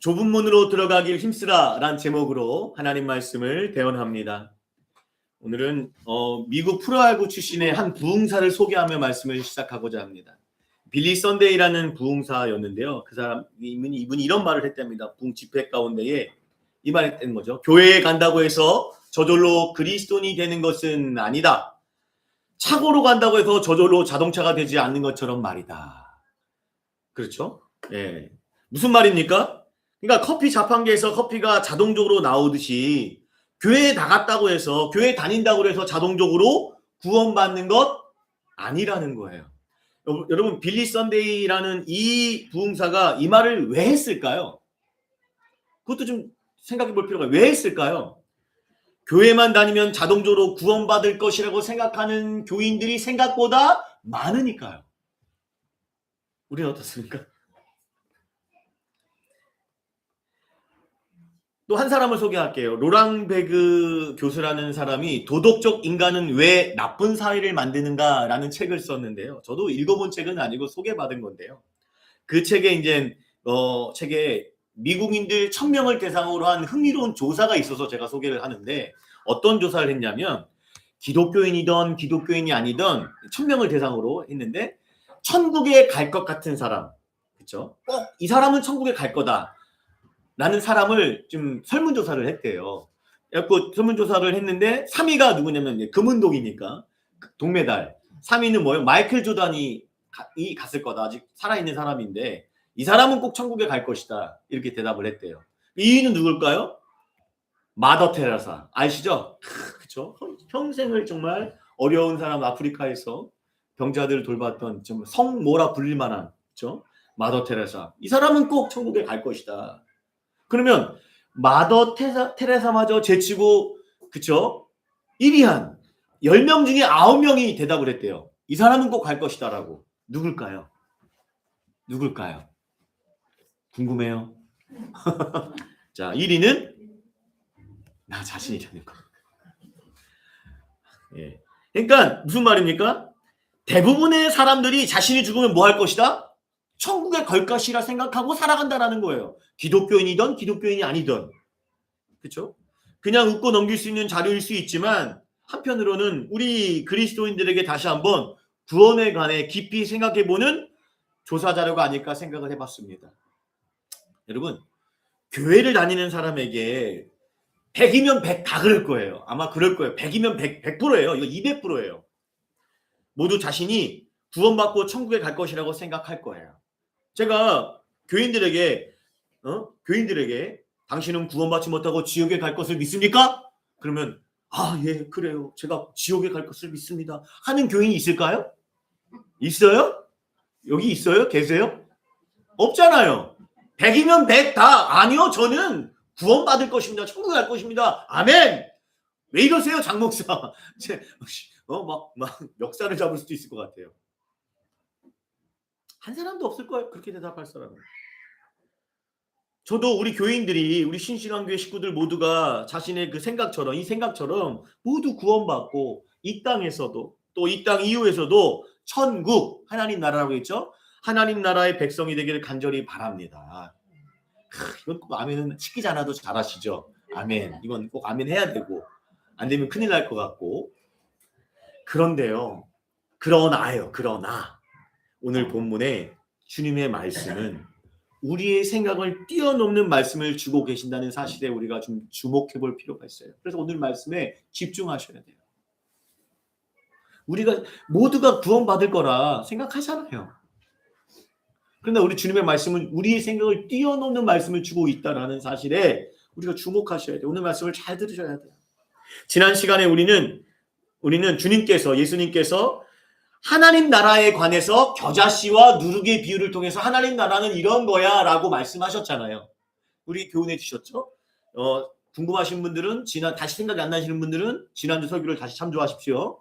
좁은 문으로 들어가길 힘쓰라 라는 제목으로 하나님 말씀을 대언합니다. 오늘은 미국 프로야구 출신의 한 부흥사를 소개하며 말씀을 시작하고자 합니다. 빌리 썬데이라는 부흥사였는데요. 그 사람 이분이 이런 말을 했답니다. 부흥 집회 가운데에 이 말을 했던 거죠. 교회에 간다고 해서 저절로 그리스도인이 되는 것은 아니다. 차고로 간다고 해서 저절로 자동차가 되지 않는 것처럼 말이다. 그렇죠? 예. 무슨 말입니까? 그러니까 커피 자판기에서 커피가 자동적으로 나오듯이 교회에 나갔다고 해서 교회 다닌다고 해서 자동적으로 구원받는 것 아니라는 거예요. 여러분 빌리 썬데이라는 이 부흥사가 이 말을 왜 했을까요? 그것도 좀 생각해 볼 필요가 왜 했을까요? 교회만 다니면 자동적으로 구원받을 것이라고 생각하는 교인들이 생각보다 많으니까요. 우리는 어떻습니까? 또 한 사람을 소개할게요. 로랑 베그 교수라는 사람이 도덕적 인간은 왜 나쁜 사회를 만드는가라는 책을 썼는데요. 저도 읽어본 책은 아니고 소개받은 건데요. 그 책에 이제 책에 미국인들 1000명을 대상으로 한 흥미로운 조사가 있어서 제가 소개를 하는데 어떤 조사를 했냐면 기독교인이든 기독교인이 아니든 1000명을 대상으로 했는데 천국에 갈 것 같은 사람, 그렇죠? 꼭 이 사람은 천국에 갈 거다. 라는 사람을 좀 설문조사를 했대요. 그래서 설문조사를 했는데 3위가 누구냐면 금은독이니까 동메달. 3위는 뭐예요? 마이클 조단이 갔을 거다. 아직 살아있는 사람인데 이 사람은 꼭 천국에 갈 것이다. 이렇게 대답을 했대요. 2위는 누굴까요? 마더 테레사. 아시죠? 그렇죠? 평생을 정말 어려운 사람 아프리카에서 병자들을 돌봤던 좀 성모라 불릴 만한 그렇죠? 마더 테레사. 이 사람은 꼭 천국에 갈 것이다. 그러면 마더 테레사마저 제치고 그쵸? 1위 한 10명 중에 9명이 대답을 했대요. 이 사람은 꼭 갈 것이다 라고. 누굴까요? 누굴까요? 궁금해요. 자, 1위는 나 자신이 되는 거. 예. 그러니까 무슨 말입니까? 대부분의 사람들이 자신이 죽으면 뭐 할 것이다? 천국에 갈 것이라 생각하고 살아간다라는 거예요. 기독교인이든 기독교인이 아니든. 그렇죠? 그냥 웃고 넘길 수 있는 자료일 수 있지만 한편으로는 우리 그리스도인들에게 다시 한번 구원에 관해 깊이 생각해보는 조사 자료가 아닐까 생각을 해봤습니다. 여러분 교회를 다니는 사람에게 100이면 100 다 그럴 거예요. 아마 그럴 거예요. 100이면 100%예요. 이거 200%예요. 모두 자신이 구원받고 천국에 갈 것이라고 생각할 거예요. 제가 교인들에게 당신은 구원받지 못하고 지옥에 갈 것을 믿습니까? 그러면 예 그래요. 제가 지옥에 갈 것을 믿습니다. 하는 교인이 있을까요? 있어요? 여기 있어요? 계세요? 없잖아요. 100이면 100 다 아니요. 저는 구원받을 것입니다. 천국에 갈 것입니다. 아멘. 왜 이러세요 장 목사? 막 멱살을 잡을 수도 있을 것 같아요. 한 사람도 없을 거예요. 그렇게 대답할 사람은. 저도 우리 교인들이 우리 신실한교회 식구들 모두가 자신의 그 생각처럼 이 생각처럼 모두 구원받고 이 땅에서도 또 이 땅 이후에서도 천국 하나님 나라라고 했죠. 하나님 나라의 백성이 되기를 간절히 바랍니다. 이건 꼭 아멘은 시키지 않아도 잘하시죠. 아멘. 이건 꼭 아멘 해야 되고 안 되면 큰일 날 것 같고. 그런데요. 그러나 오늘 본문에 주님의 말씀은 우리의 생각을 뛰어넘는 말씀을 주고 계신다는 사실에 우리가 좀 주목해 볼 필요가 있어요. 그래서 오늘 말씀에 집중하셔야 돼요. 우리가 모두가 구원받을 거라 생각하잖아요. 그런데 우리 주님의 말씀은 우리의 생각을 뛰어넘는 말씀을 주고 있다는 사실에 우리가 주목하셔야 돼요. 오늘 말씀을 잘 들으셔야 돼요. 지난 시간에 우리는 예수님께서 하나님 나라에 관해서 겨자씨와 누룩의 비유를 통해서 하나님 나라는 이런 거야 라고 말씀하셨잖아요. 우리 교훈해 주셨죠? 궁금하신 분들은 다시 생각이 안 나시는 분들은 지난주 설교를 다시 참조하십시오.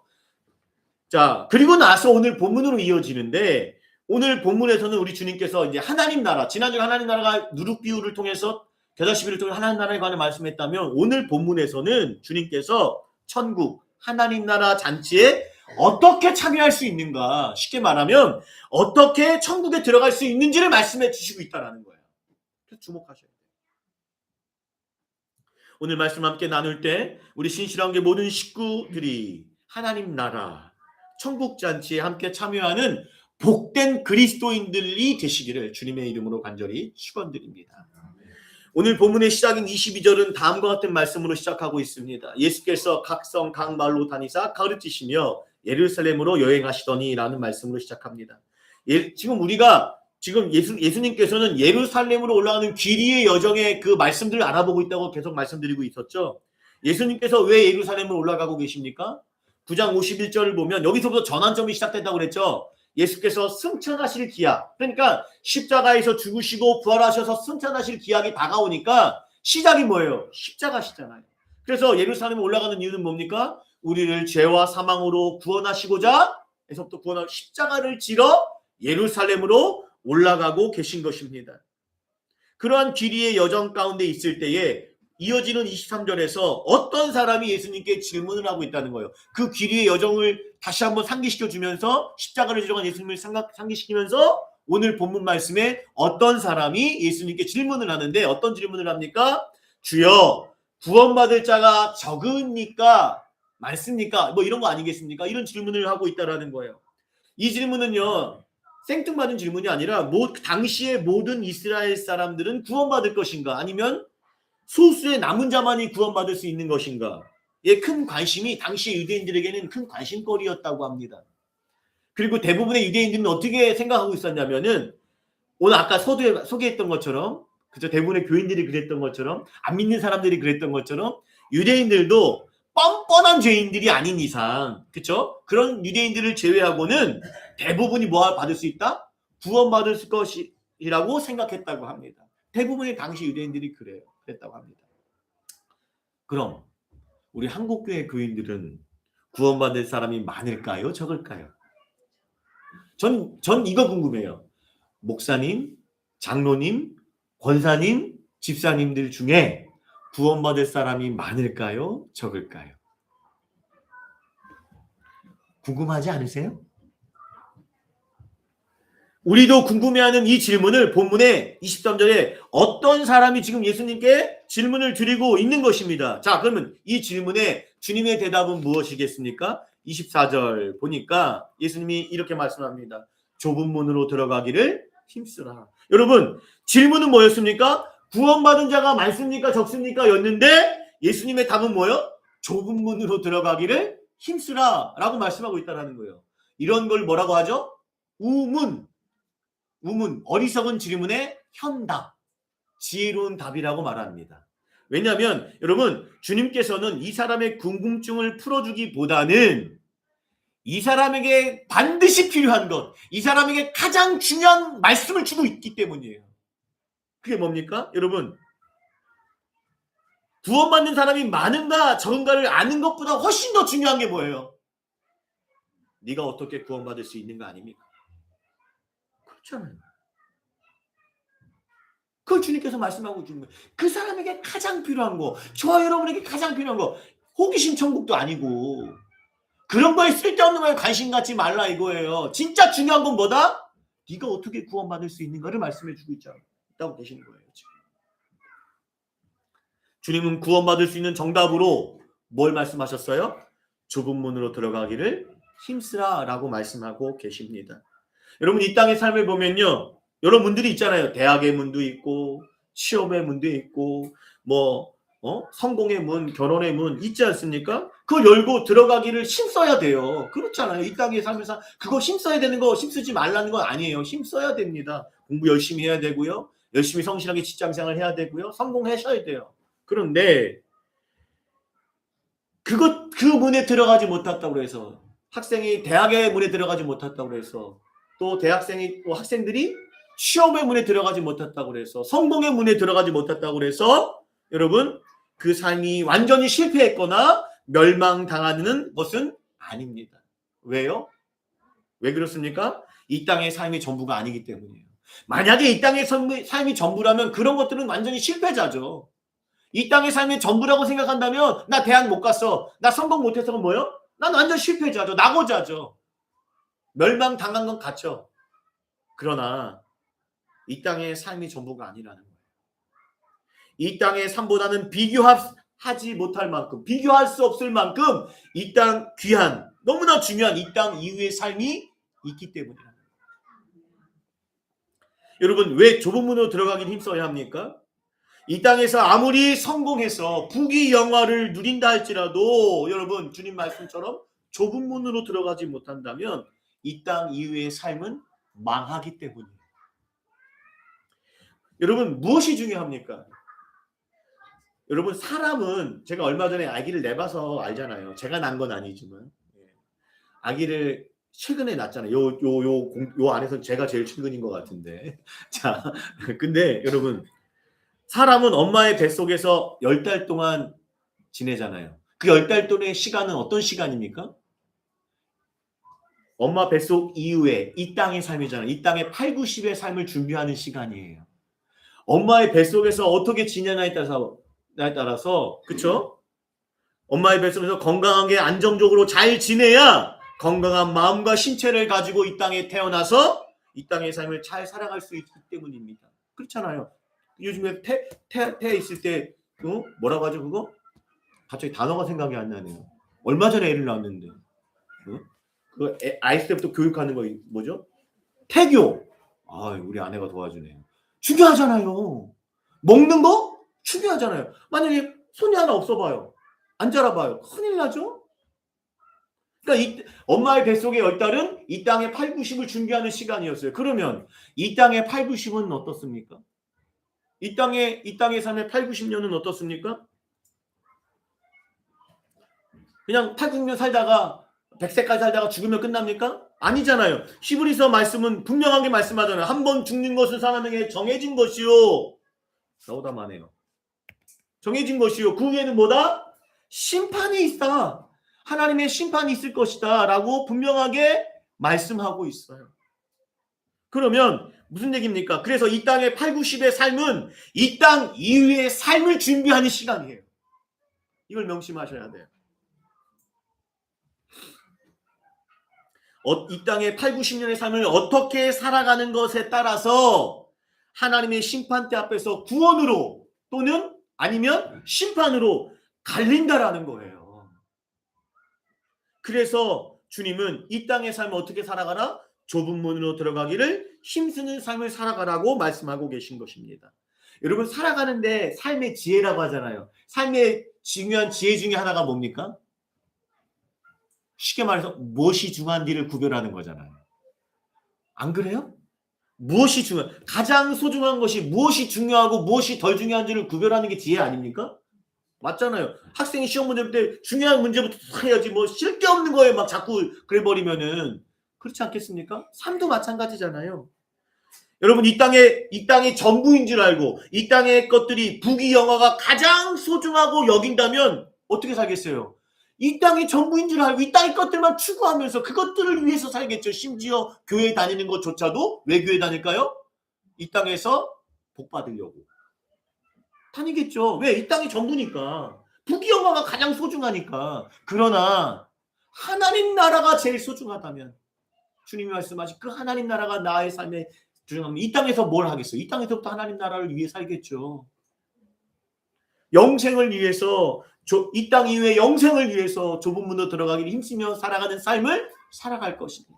자, 그리고 나서 오늘 본문으로 이어지는데 오늘 본문에서는 우리 주님께서 이제 하나님 나라, 지난주 하나님 나라가 누룩 비유를 통해서 겨자씨 비유를 통해서 하나님 나라에 관해 말씀했다면 오늘 본문에서는 주님께서 천국, 하나님 나라 잔치에 어떻게 참여할 수 있는가, 쉽게 말하면 어떻게 천국에 들어갈 수 있는지를 말씀해 주시고 있다는 거예요. 그래서 주목하셔야 돼요. 오늘 말씀 함께 나눌 때 우리 신실한교회 모든 식구들이 하나님 나라 천국 잔치에 함께 참여하는 복된 그리스도인들이 되시기를 주님의 이름으로 간절히 축원드립니다. 오늘 본문의 시작인 22절은 다음과 같은 말씀으로 시작하고 있습니다. 예수께서 각 성 각 마을로 다니사 가르치시며 예루살렘으로 여행하시더니 라는 말씀으로 시작합니다. 지금 우리가 예수님께서는 예루살렘으로 올라가는 길이의 여정의 그 말씀들을 알아보고 있다고 계속 말씀드리고 있었죠. 예수님께서 왜 예루살렘으로 올라가고 계십니까? 9장 51절을 보면 여기서부터 전환점이 시작된다고 그랬죠. 예수께서 승천하실 기약, 그러니까 십자가에서 죽으시고 부활하셔서 승천하실 기약이 다가오니까 시작이 뭐예요? 십자가시잖아요. 그래서 예루살렘에 올라가는 이유는 뭡니까? 우리를 죄와 사망으로 구원하시고자 에서부터 구원하고 십자가를 지러 예루살렘으로 올라가고 계신 것입니다. 그러한 길이의 여정 가운데 있을 때에 이어지는 23절에서 어떤 사람이 예수님께 질문을 하고 있다는 거예요. 그 길이의 여정을 다시 한번 상기시켜주면서 십자가를 지러 간 예수님을 상기시키면서 오늘 본문 말씀에 어떤 사람이 예수님께 질문을 하는데 어떤 질문을 합니까? 주여 구원받을 자가 적으니까 많습니까? 뭐 이런 거 아니겠습니까? 이런 질문을 하고 있다라는 거예요. 이 질문은요. 생뚱맞은 질문이 아니라 당시의 모든 이스라엘 사람들은 구원받을 것인가? 아니면 소수의 남은 자만이 구원받을 수 있는 것인가? 큰 관심이 당시 유대인들에게는 큰 관심거리였다고 합니다. 그리고 대부분의 유대인들은 어떻게 생각하고 있었냐면은 오늘 아까 서두에 소개했던 것처럼 그죠? 대부분의 교인들이 그랬던 것처럼 안 믿는 사람들이 그랬던 것처럼 유대인들도 뻔뻔한 죄인들이 아닌 이상 그렇죠? 그런 유대인들을 제외하고는 대부분이 뭐 받을 수 있다? 구원받을 것이라고 생각했다고 합니다. 대부분의 당시 유대인들이 그랬다고 합니다. 그럼 우리 한국교회 교인들은 구원받을 사람이 많을까요? 적을까요? 전 이거 궁금해요. 목사님, 장로님, 권사님, 집사님들 중에 구원받을 사람이 많을까요? 적을까요? 궁금하지 않으세요? 우리도 궁금해하는 이 질문을 본문의 23절에 어떤 사람이 지금 예수님께 질문을 드리고 있는 것입니다. 자, 그러면 이 질문에 주님의 대답은 무엇이겠습니까? 24절 보니까 예수님이 이렇게 말씀합니다. 좁은 문으로 들어가기를 힘쓰라. 여러분, 질문은 뭐였습니까? 구원받은 자가 많습니까? 적습니까? 였는데 예수님의 답은 뭐예요? 좁은 문으로 들어가기를 힘쓰라 라고 말씀하고 있다는 거예요. 이런 걸 뭐라고 하죠? 우문, 어리석은 질문의 현답, 지혜로운 답이라고 말합니다. 왜냐하면 여러분 주님께서는 이 사람의 궁금증을 풀어주기보다는 이 사람에게 반드시 필요한 것, 이 사람에게 가장 중요한 말씀을 주고 있기 때문이에요. 그게 뭡니까? 여러분 구원받는 사람이 많은가 적은가를 아는 것보다 훨씬 더 중요한 게 뭐예요? 네가 어떻게 구원받을 수 있는가 아닙니까? 그렇잖아요. 그걸 주님께서 말씀하고 주는 거예요. 그 사람에게 가장 필요한 거, 저와 여러분에게 가장 필요한 거, 호기심 천국도 아니고 그런 거에 쓸데없는 거에 관심 갖지 말라 이거예요. 진짜 중요한 건 뭐다? 네가 어떻게 구원받을 수 있는가를 말씀해 주고 있다고 계시는 거예요. 지금. 주님은 구원받을 수 있는 정답으로 뭘 말씀하셨어요? 좁은 문으로 들어가기를 힘쓰라 라고 말씀하고 계십니다. 여러분 이 땅의 삶을 보면요. 여러 문들이 있잖아요. 대학의 문도 있고 취업의 문도 있고 성공의 문, 결혼의 문 있지 않습니까? 그걸 열고 들어가기를 힘써야 돼요. 그렇잖아요. 이 땅의 삶에서 그거 힘써야 되는 거 힘쓰지 말라는 건 아니에요. 힘써야 됩니다. 공부 열심히 해야 되고요. 열심히 성실하게 직장생활 해야 되고요. 성공하셔야 돼요. 그런데 그 문에 들어가지 못했다고 해서 학생이 대학의 문에 들어가지 못했다고 해서 또 학생들이 취업의 문에 들어가지 못했다고 해서 성공의 문에 들어가지 못했다고 해서 여러분 그 삶이 완전히 실패했거나 멸망당하는 것은 아닙니다. 왜요? 왜 그렇습니까? 이 땅의 삶이 전부가 아니기 때문이에요. 만약에 이 땅의 삶이 전부라면 그런 것들은 완전히 실패자죠. 이 땅의 삶이 전부라고 생각한다면 나 대학 못 갔어. 나 성공 못해서는 뭐예요? 난 완전 실패자죠. 낙오자죠. 멸망당한 건 같죠. 그러나 이 땅의 삶이 전부가 아니라는 거예요. 이 땅의 삶보다는 비교할 하지 못할 만큼, 비교할 수 없을 만큼 이 땅 귀한, 너무나 중요한 이 땅 이후의 삶이 있기 때문이다. 여러분, 왜 좁은 문으로 들어가긴 힘써야 합니까? 이 땅에서 아무리 성공해서 부귀영화를 누린다 할지라도 여러분, 주님 말씀처럼 좁은 문으로 들어가지 못한다면 이 땅 이후의 삶은 망하기 때문이에요. 여러분, 무엇이 중요합니까? 여러분, 사람은, 제가 얼마 전에 아기를 내봐서 알잖아요. 제가 낳은 건 아니지만 아기를 최근에 낳았잖아요. 요 안에서 제가 제일 최근인 것 같은데. 자, 근데 여러분, 사람은 엄마의 뱃속에서 10달 동안 지내잖아요. 그 10달 동안의 시간은 어떤 시간입니까? 엄마 뱃속 이후에 이 땅의 삶이잖아요. 이 땅의 8, 90의 삶을 준비하는 시간이에요. 엄마의 뱃속에서 어떻게 지내냐에 따라서 그쵸? 엄마의 뱃속에서 건강하게 안정적으로 잘 지내야 건강한 마음과 신체를 가지고 이 땅에 태어나서 이 땅의 삶을 잘 살아갈 수 있기 때문입니다. 그렇잖아요. 요즘에 태 있을 때 뭐라고 하죠 그거? 갑자기 단어가 생각이 안 나네요. 얼마 전에 애를 낳았는데 그 아이스 때부터 교육하는 거 뭐죠? 태교. 아, 우리 아내가 도와주네요. 중요하잖아요. 먹는 거 중요하잖아요. 만약에 손이 하나 없어봐요. 안 자라봐요. 큰일 나죠? 그러니까 엄마의 뱃속의 10달은 이 땅의 8, 90을 준비하는 시간이었어요. 그러면 이 땅의 8, 90은 어떻습니까? 이 땅의 삶의 8, 90년은 어떻습니까? 그냥 8, 90년 살다가 100세까지 살다가 죽으면 끝납니까? 아니잖아요. 히브리서 말씀은 분명하게 말씀하잖아요. 한 번 죽는 것은 사람에게 정해진 것이요. 나오다 마네요. 정해진 것이요. 그 후에는 뭐다? 심판이 있다. 하나님의 심판이 있을 것이다. 라고 분명하게 말씀하고 있어요. 그러면 무슨 얘기입니까? 그래서 이 땅의 8, 90의 삶은 이 땅 이후의 삶을 준비하는 시간이에요. 이걸 명심하셔야 돼요. 이 땅의 8, 90년의 삶을 어떻게 살아가는 것에 따라서 하나님의 심판대 앞에서 구원으로 또는 아니면 심판으로 갈린다라는 거예요. 그래서 주님은 이 땅의 삶을 어떻게 살아가라? 좁은 문으로 들어가기를 힘쓰는 삶을 살아가라고 말씀하고 계신 것입니다. 여러분, 살아가는데 삶의 지혜라고 하잖아요. 삶의 중요한 지혜 중에 하나가 뭡니까? 쉽게 말해서 무엇이 중요한지를 구별하는 거잖아요. 안 그래요? 무엇이 가장 소중한 것이 무엇이 중요하고 무엇이 덜 중요한지를 구별하는 게 지혜 아닙니까? 맞잖아요. 학생이 시험 문제 볼 때 중요한 문제부터 해야지 뭐 쓸데없는 거에 막 자꾸 그래버리면은 그렇지 않겠습니까? 삶도 마찬가지잖아요. 여러분, 이 땅의 전부인 줄 알고 이 땅의 것들이 부귀영화가 가장 소중하고 여긴다면 어떻게 살겠어요? 이 땅의 전부인 줄 알고 이 땅의 것들만 추구하면서 그것들을 위해서 살겠죠. 심지어 교회 다니는 것조차도 왜 교회 다닐까요? 이 땅에서 복 받으려고 다니겠죠. 왜? 이 땅이 전부니까. 부귀영화가 가장 소중하니까. 그러나 하나님 나라가 제일 소중하다면 주님이 말씀하신 그 하나님 나라가 나의 삶의 중요합니다. 이 땅에서 뭘 하겠어요? 이 땅에서부터 하나님 나라를 위해 살겠죠. 영생을 위해서 이 땅 이후의 영생을 위해서 좁은 문으로 들어가기를 힘쓰며 살아가는 삶을 살아갈 것입니다.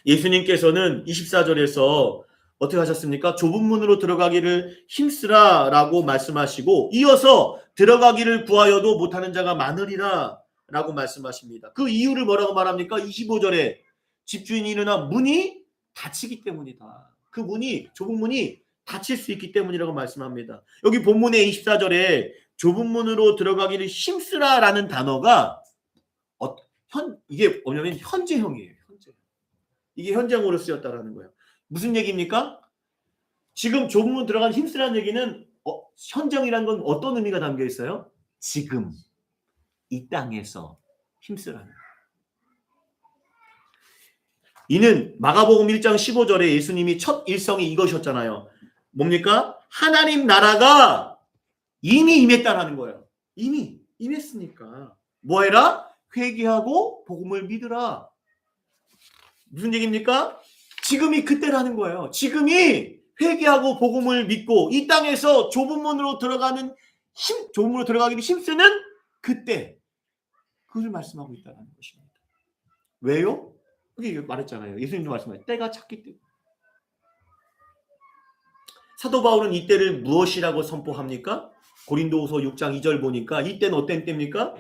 예수님께서는 24절에서 어떻게 하셨습니까? 좁은 문으로 들어가기를 힘쓰라 라고 말씀하시고 이어서 들어가기를 구하여도 못하는 자가 많으리라 라고 말씀하십니다. 그 이유를 뭐라고 말합니까? 25절에 집주인이 일어나 문이 닫히기 때문이다. 그 문이, 좁은 문이 닫힐 수 있기 때문이라고 말씀합니다. 여기 본문의 24절에 좁은 문으로 들어가기를 힘쓰라 라는 단어가 이게 뭐냐면 현재형이에요. 이게 현재형으로 쓰였다라는 거예요. 무슨 얘기입니까? 지금 좁은 문 들어간 힘쓰라는 얘기는 현재형이라는 건 어떤 의미가 담겨 있어요? 지금 이 땅에서 힘쓰라는 거예요. 이는 마가복음 1장 15절에 예수님이 첫 일성이 이것이었잖아요. 뭡니까? 하나님 나라가 이미 임했다라는 거예요. 이미 임했으니까 뭐해라? 회개하고 복음을 믿으라. 무슨 얘기입니까? 지금이 그때라는 거예요. 지금이 회개하고 복음을 믿고 이 땅에서 좁은 문으로 들어가는 좁은 문으로 들어가기를 힘쓰는 그때, 그것을 말씀하고 있다는 것입니다. 왜요? 그게 말했잖아요. 예수님도 말씀하셨어요. 때가 찼기 때문에. 사도 바울은 이때를 무엇이라고 선포합니까? 고린도후서 6장 2절 보니까 이때는 어떤 때입니까?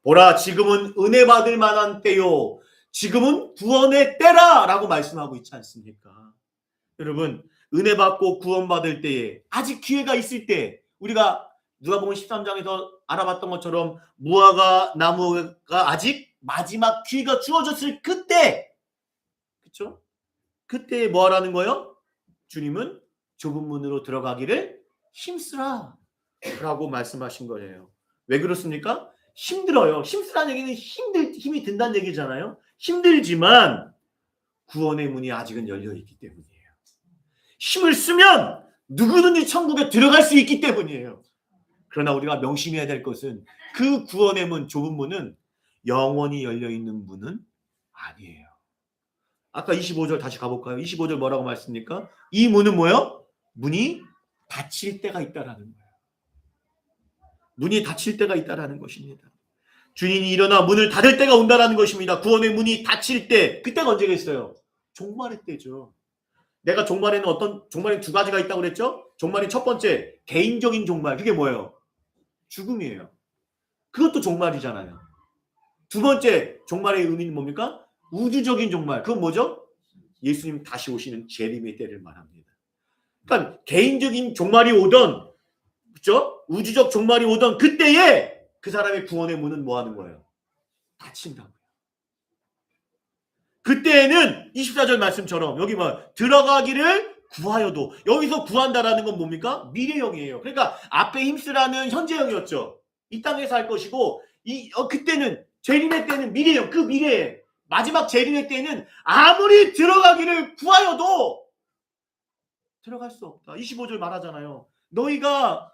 보라, 지금은 은혜 받을 만한 때요, 지금은 구원의 때라 라고 말씀하고 있지 않습니까? 여러분, 은혜 받고 구원받을 때에 아직 기회가 있을 때, 우리가 누가복음 13장에서 알아봤던 것처럼 무화과 나무가 아직 마지막 기회가 주어졌을 그때, 그렇죠? 그때 뭐 하라는 거예요? 주님은 좁은 문으로 들어가기를 힘쓰라 라고 말씀하신 거예요. 왜 그렇습니까? 힘들어요. 힘쓰라는 얘기는 힘이 든다는 얘기잖아요. 힘들지만 구원의 문이 아직은 열려있기 때문이에요. 힘을 쓰면 누구든지 천국에 들어갈 수 있기 때문이에요. 그러나 우리가 명심해야 될 것은 그 구원의 문, 좁은 문은 영원히 열려있는 문은 아니에요. 아까 25절 다시 가볼까요? 25절 뭐라고 말씀입니까? 이 문은 뭐예요? 문이 닫힐 때가 있다라는 거예요. 문이 닫힐 때가 있다라는 것입니다. 주님이 일어나 문을 닫을 때가 온다라는 것입니다. 구원의 문이 닫힐 때, 그때가 언제겠어요? 종말의 때죠. 내가 종말에는 종말에 두 가지가 있다고 그랬죠? 종말이 첫 번째, 개인적인 종말. 그게 뭐예요? 죽음이에요. 그것도 종말이잖아요. 두 번째, 종말의 의미는 뭡니까? 우주적인 종말. 그건 뭐죠? 예수님 다시 오시는 재림의 때를 말합니다. 그러니까 개인적인 종말이 오던, 그렇죠? 우주적 종말이 오던 그때에 그 사람의 구원의 문은 뭐 하는 거예요? 닫힌다고요. 그때에는 24절 말씀처럼 여기 뭐 들어가기를 구하여도, 여기서 구한다라는 건 뭡니까? 미래형이에요. 그러니까 앞에 힘쓰라는 현재형이었죠. 이 땅에서 할 것이고, 그때는 재림의 때는 미래형. 그 미래에 마지막 재림의 때는 아무리 들어가기를 구하여도 들어갈 수 없다. 25절 말하잖아요. 너희가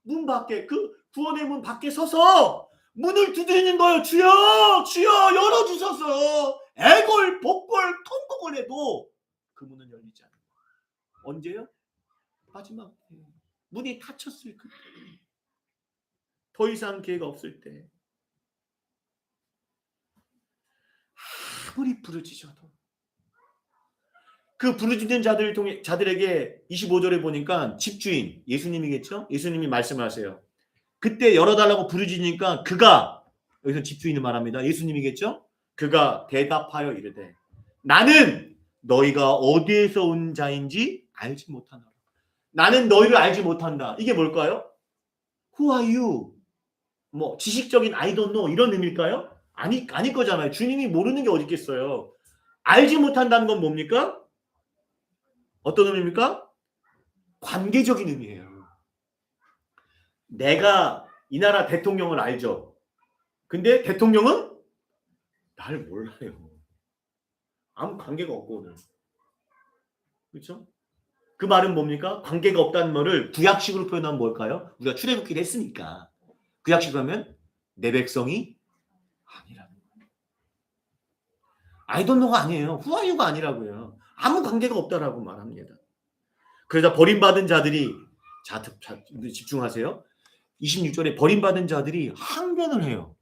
문 밖에, 그 구원의 문 밖에 서서 문을 두드리는 거예요. 주여, 주여 열어주셔서 애골, 복골, 통곡을 해도 그 문은 열리지 않아요. 언제요? 마지막 문이 닫혔을 그때. 더 이상 기회가 없을 때. 아무리 부르짖어도. 그 부르짖는 자들에게 25절에 보니까 집주인, 예수님이겠죠? 예수님이 말씀을 하세요. 그때 열어달라고 부르짖으니까 그가, 여기서 집주인을 말합니다. 예수님이겠죠? 그가 대답하여 이르되 나는 너희가 어디에서 온 자인지 알지 못하노라. 나는 너희를 알지 못한다. 이게 뭘까요? Who are you? 뭐 지식적인 I don't know 이런 의미일까요? 아닐 거잖아요. 주님이 모르는 게 어디 있겠어요. 알지 못한다는 건 뭡니까? 어떤 의미입니까? 관계적인 의미예요. 내가 이 나라 대통령을 알죠. 근데 대통령은 날 몰라요. 아무 관계가 없거든. 그렇죠? 그 말은 뭡니까? 관계가 없다는 말을 구약식으로 표현하면 뭘까요? 우리가 출애굽기를 했으니까. 구약식으로 하면 내 백성이 아니라는 거예요. I don't know가 아니에요. Who are you가 아니라고요. 아무 관계가 없다라고 말합니다. 그러자 버림받은 자들이, 자 집중하세요. 26절에 버림받은 자들이 항변을 해요.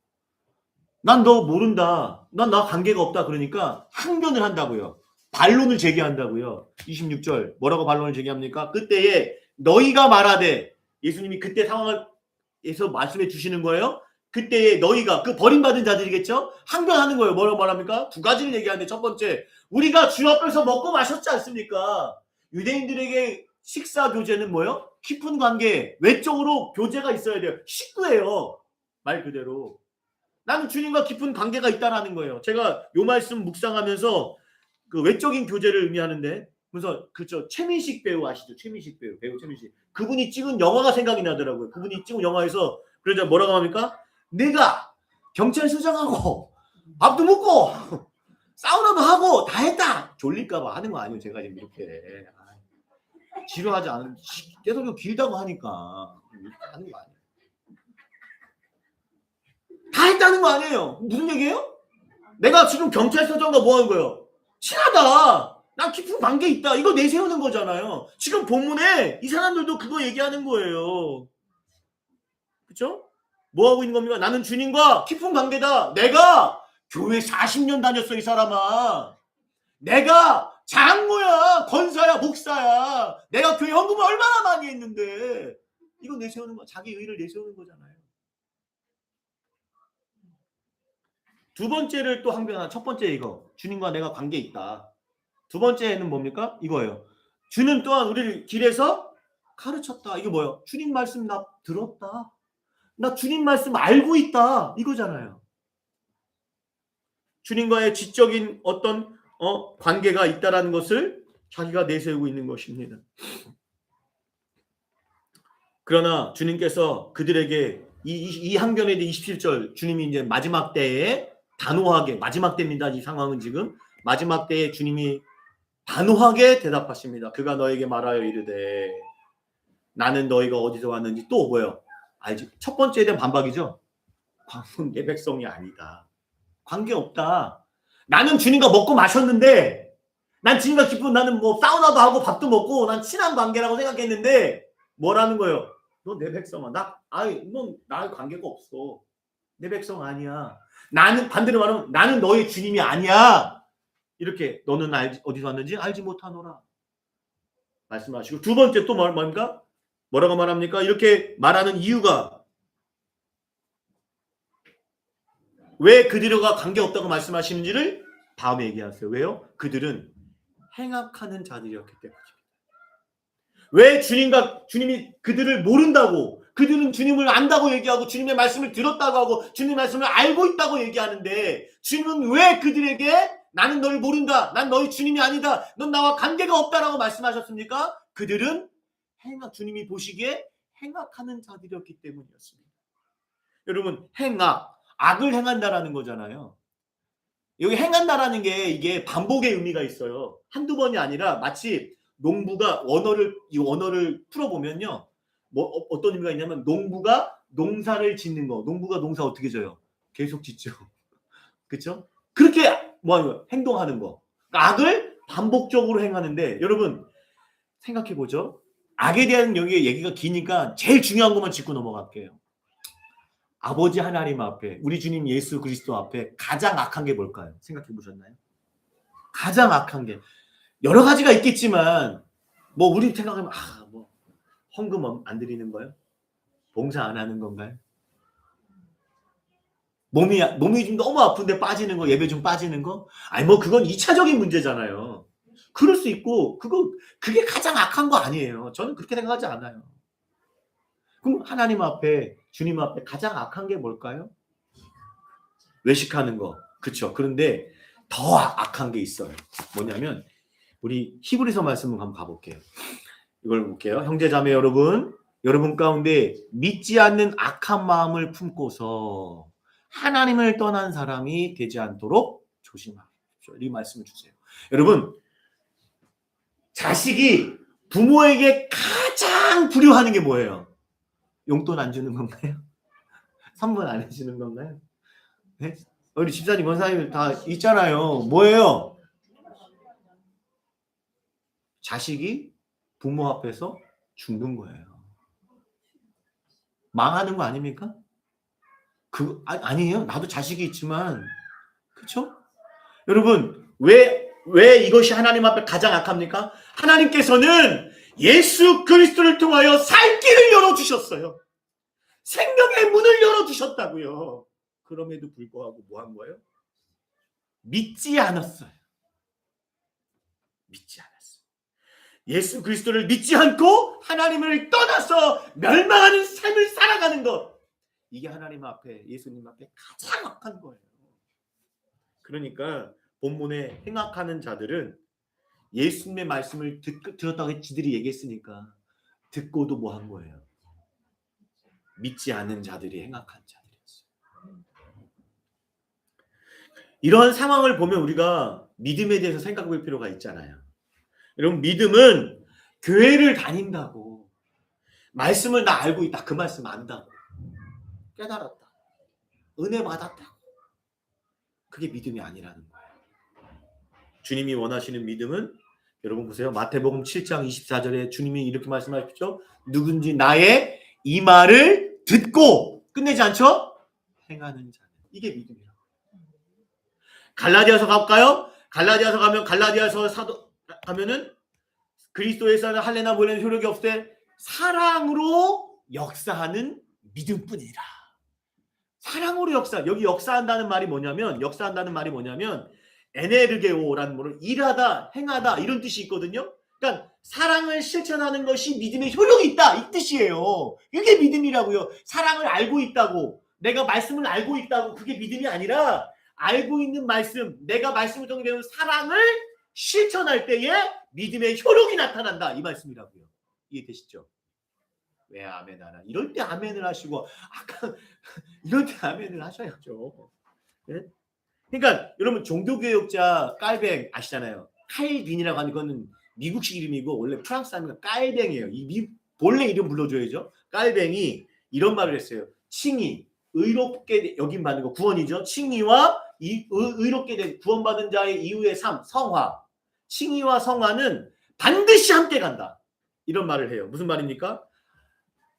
난 너 모른다. 난 나 관계가 없다. 그러니까 항변을 한다고요. 반론을 제기한다고요. 26절 뭐라고 반론을 제기합니까? 그때에 너희가 말하되, 예수님이 그때 상황에서 말씀해 주시는 거예요. 그때에 너희가, 그 버림받은 자들이겠죠? 항변하는 거예요. 뭐라고 말합니까? 두 가지를 얘기하는데, 첫 번째, 우리가 주 앞에서 먹고 마셨지 않습니까? 유대인들에게 식사 교제는 뭐예요? 깊은 관계, 외적으로 교제가 있어야 돼요. 식구예요. 말 그대로. 나는 주님과 깊은 관계가 있다라는 거예요. 제가 요 말씀 묵상하면서 그 외적인 교제를 의미하는데, 그래서 그죠, 최민식 배우 아시죠? 최민식 배우 최민식. 그분이 찍은 영화가 생각이 나더라고요. 그분이 찍은 영화에서 그러자 뭐라고 합니까? 내가 경찰서장하고 밥도 먹고 사우나도 하고 다 했다. 졸릴까봐 하는 거 아니에요. 제가 지금 이렇게 지루하지 않은, 계속 길다고 하니까 이렇게 하는 거 아니에요. 다 했다는 거 아니에요. 무슨 얘기예요? 내가 지금 경찰서장과 뭐 하는 거예요? 친하다. 난 깊은 관계 있다. 이거 내세우는 거잖아요. 지금 본문에 이 사람들도 그거 얘기하는 거예요. 그렇죠? 뭐 하고 있는 겁니까? 나는 주님과 깊은 관계다. 내가 교회 40년 다녔어, 이 사람아. 내가 장로야, 권사야, 목사야. 내가 교회 헌금을 얼마나 많이 했는데. 이거 내세우는 거, 자기 의의를 내세우는 거잖아요. 두 번째를 또 항변하는, 첫 번째 이거. 주님과 내가 관계 있다. 두 번째는 뭡니까? 이거예요. 주는 또한 우리를 길에서 가르쳤다. 이거 뭐예요? 주님 말씀 나 들었다. 나 주님 말씀 알고 있다. 이거잖아요. 주님과의 지적인 어떤 관계가 있다라는 것을 자기가 내세우고 있는 것입니다. 그러나 주님께서 그들에게 이 항변에 대해 27절 주님이 이제 마지막 때에 단호하게, 마지막 때입니다. 이 상황은 지금 마지막 때에 주님이 단호하게 대답하십니다. 그가 너에게 말하여 이르되 나는 너희가 어디서 왔는지 또 뭐예요? 알지? 첫 번째에 대한 반박이죠. 광문 내 백성이 아니다. 관계없다. 나는 주님과 먹고 마셨는데 난 주님과 기쁘고 나는 뭐 사우나도 하고 밥도 먹고 난 친한 관계라고 생각했는데 뭐라는 거예요? 너 내 백성아. 넌 나의 관계가 없어. 내 백성 아니야. 나는 반대로 말하면 나는 너의 주님이 아니야. 이렇게 너는 어디서 왔는지 알지 못하노라. 말씀하시고 두 번째 또 뭡니까? 뭐라고 말합니까? 이렇게 말하는 이유가 왜 그들과 관계없다고 말씀하시는지를 다음에 얘기하세요. 왜요? 그들은 행악하는 자들이었기 때문입니다. 왜 주님이 그들을 모른다고, 그들은 주님을 안다고 얘기하고 주님의 말씀을 들었다고 하고 주님의 말씀을 알고 있다고 얘기하는데 주님은 왜 그들에게 나는 너를 모른다, 난 너희 주님이 아니다, 넌 나와 관계가 없다라고 말씀하셨습니까? 그들은 주님이 보시기에 행악하는 자들이었기 때문이었습니다. 여러분, 악을 행한다라는 거잖아요. 여기 행한다라는 게 이게 반복의 의미가 있어요. 한두 번이 아니라 마치 농부가 이 언어를 풀어보면요. 어떤 의미가 있냐면 농부가 농사를 짓는 거. 농부가 농사 어떻게 져요? 계속 짓죠. 그렇죠? 그렇게 뭐 하는 거예요? 행동하는 거. 악을 반복적으로 행하는데 여러분 생각해 보죠. 악에 대한 여기 얘기가 기니까 제일 중요한 것만 짚고 넘어갈게요. 아버지 하나님 앞에, 우리 주님 예수 그리스도 앞에 가장 악한 게 뭘까요? 생각해 보셨나요? 가장 악한 게 여러 가지가 있겠지만 뭐 우리 생각하면 뭐 헌금 안 드리는 거예요? 봉사 안 하는 건가요? 몸이 좀 너무 아픈데 빠지는 거, 예배 좀 빠지는 거? 아니 뭐 그건 2차적인 문제잖아요. 그럴 수 있고 그게 가장 악한 거 아니에요. 저는 그렇게 생각하지 않아요. 그럼 하나님 앞에, 주님 앞에 가장 악한 게 뭘까요? 외식하는 거. 그렇죠. 그런데 더 악한 게 있어요. 뭐냐면 우리 히브리서 말씀을 한번 가볼게요. 이걸 볼게요. 형제자매 여러분 가운데 믿지 않는 악한 마음을 품고서 하나님을 떠난 사람이 되지 않도록 조심하십시오. 이 말씀을 주세요. 여러분, 자식이 부모에게 가장 불효하는 게 뭐예요? 용돈 안 주는 건가요? 선물 안 해주는 건가요? 네? 우리 집사님, 권사님 다 있잖아요. 뭐예요? 자식이 부모 앞에서 죽는 거예요. 망하는 거 아닙니까? 아니에요. 나도 자식이 있지만, 그렇죠? 여러분, 왜 이것이 하나님 앞에 가장 악합니까? 하나님께서는 예수 그리스도를 통하여 살 길을 열어주셨어요. 생명의 문을 열어주셨다고요. 그럼에도 불구하고 뭐 한 거예요? 믿지 않았어요. 믿지 않았어요. 예수 그리스도를 믿지 않고 하나님을 떠나서 멸망하는 삶을 살아가는 것. 이게 하나님 앞에, 예수님 앞에 가장 악한 거예요. 그러니까 본문에 행악하는 자들은 예수님의 말씀을 들었다고 지들이 얘기했으니까 듣고도 뭐 한 거예요? 믿지 않는 자들이 행악한 자들이었어요. 이런 상황을 보면 우리가 믿음에 대해서 생각해 볼 필요가 있잖아요. 여러분, 믿음은 교회를 다닌다고, 말씀을 나 알고 있다, 그 말씀 안다고, 깨달았다, 은혜 받았다, 그게 믿음이 아니라는 거예요. 주님이 원하시는 믿음은, 여러분 보세요. 마태복음 7장 24절에 주님이 이렇게 말씀하십시오. 누군지 나의 이 말을 듣고 끝내지 않죠? 행하는 자는. 이게 믿음이라고. 갈라디아서 가볼까요? 갈라디아서 가면 갈라디아서 사도 가면은 그리스도에서는 할례나 모례는 효력이 없되 사랑으로 역사하는 믿음뿐이라. 사랑으로 역사. 여기 역사한다는 말이 뭐냐면 에네르게오라는 말은 일하다, 행하다 이런 뜻이 있거든요. 그러니까 사랑을 실천하는 것이 믿음의 효력이 있다 이 뜻이에요. 이게 믿음이라고요. 사랑을 알고 있다고, 내가 말씀을 알고 있다고 그게 믿음이 아니라 알고 있는 말씀, 내가 말씀을 통해 배운 사랑을 실천할 때에 믿음의 효력이 나타난다 이 말씀이라고요. 이해되시죠? 왜 아멘 하나? 이럴 때 아멘을 하시고 아까 이럴 때 아멘을 하셔야죠. 네? 그러니까 여러분 종교개혁자 깔뱅 아시잖아요. 칼빈이라고 하는 거는 미국식 이름이고 원래 프랑스 사람이니까 깔뱅이에요. 이 본래 이름 불러줘야죠. 깔뱅이 이런 말을 했어요. 칭의, 의롭게 여긴 받는 거 구원이죠. 칭의와 의롭게 구원받은 자의 이후의 삶, 성화. 칭의와 성화는 반드시 함께 간다. 이런 말을 해요. 무슨 말입니까?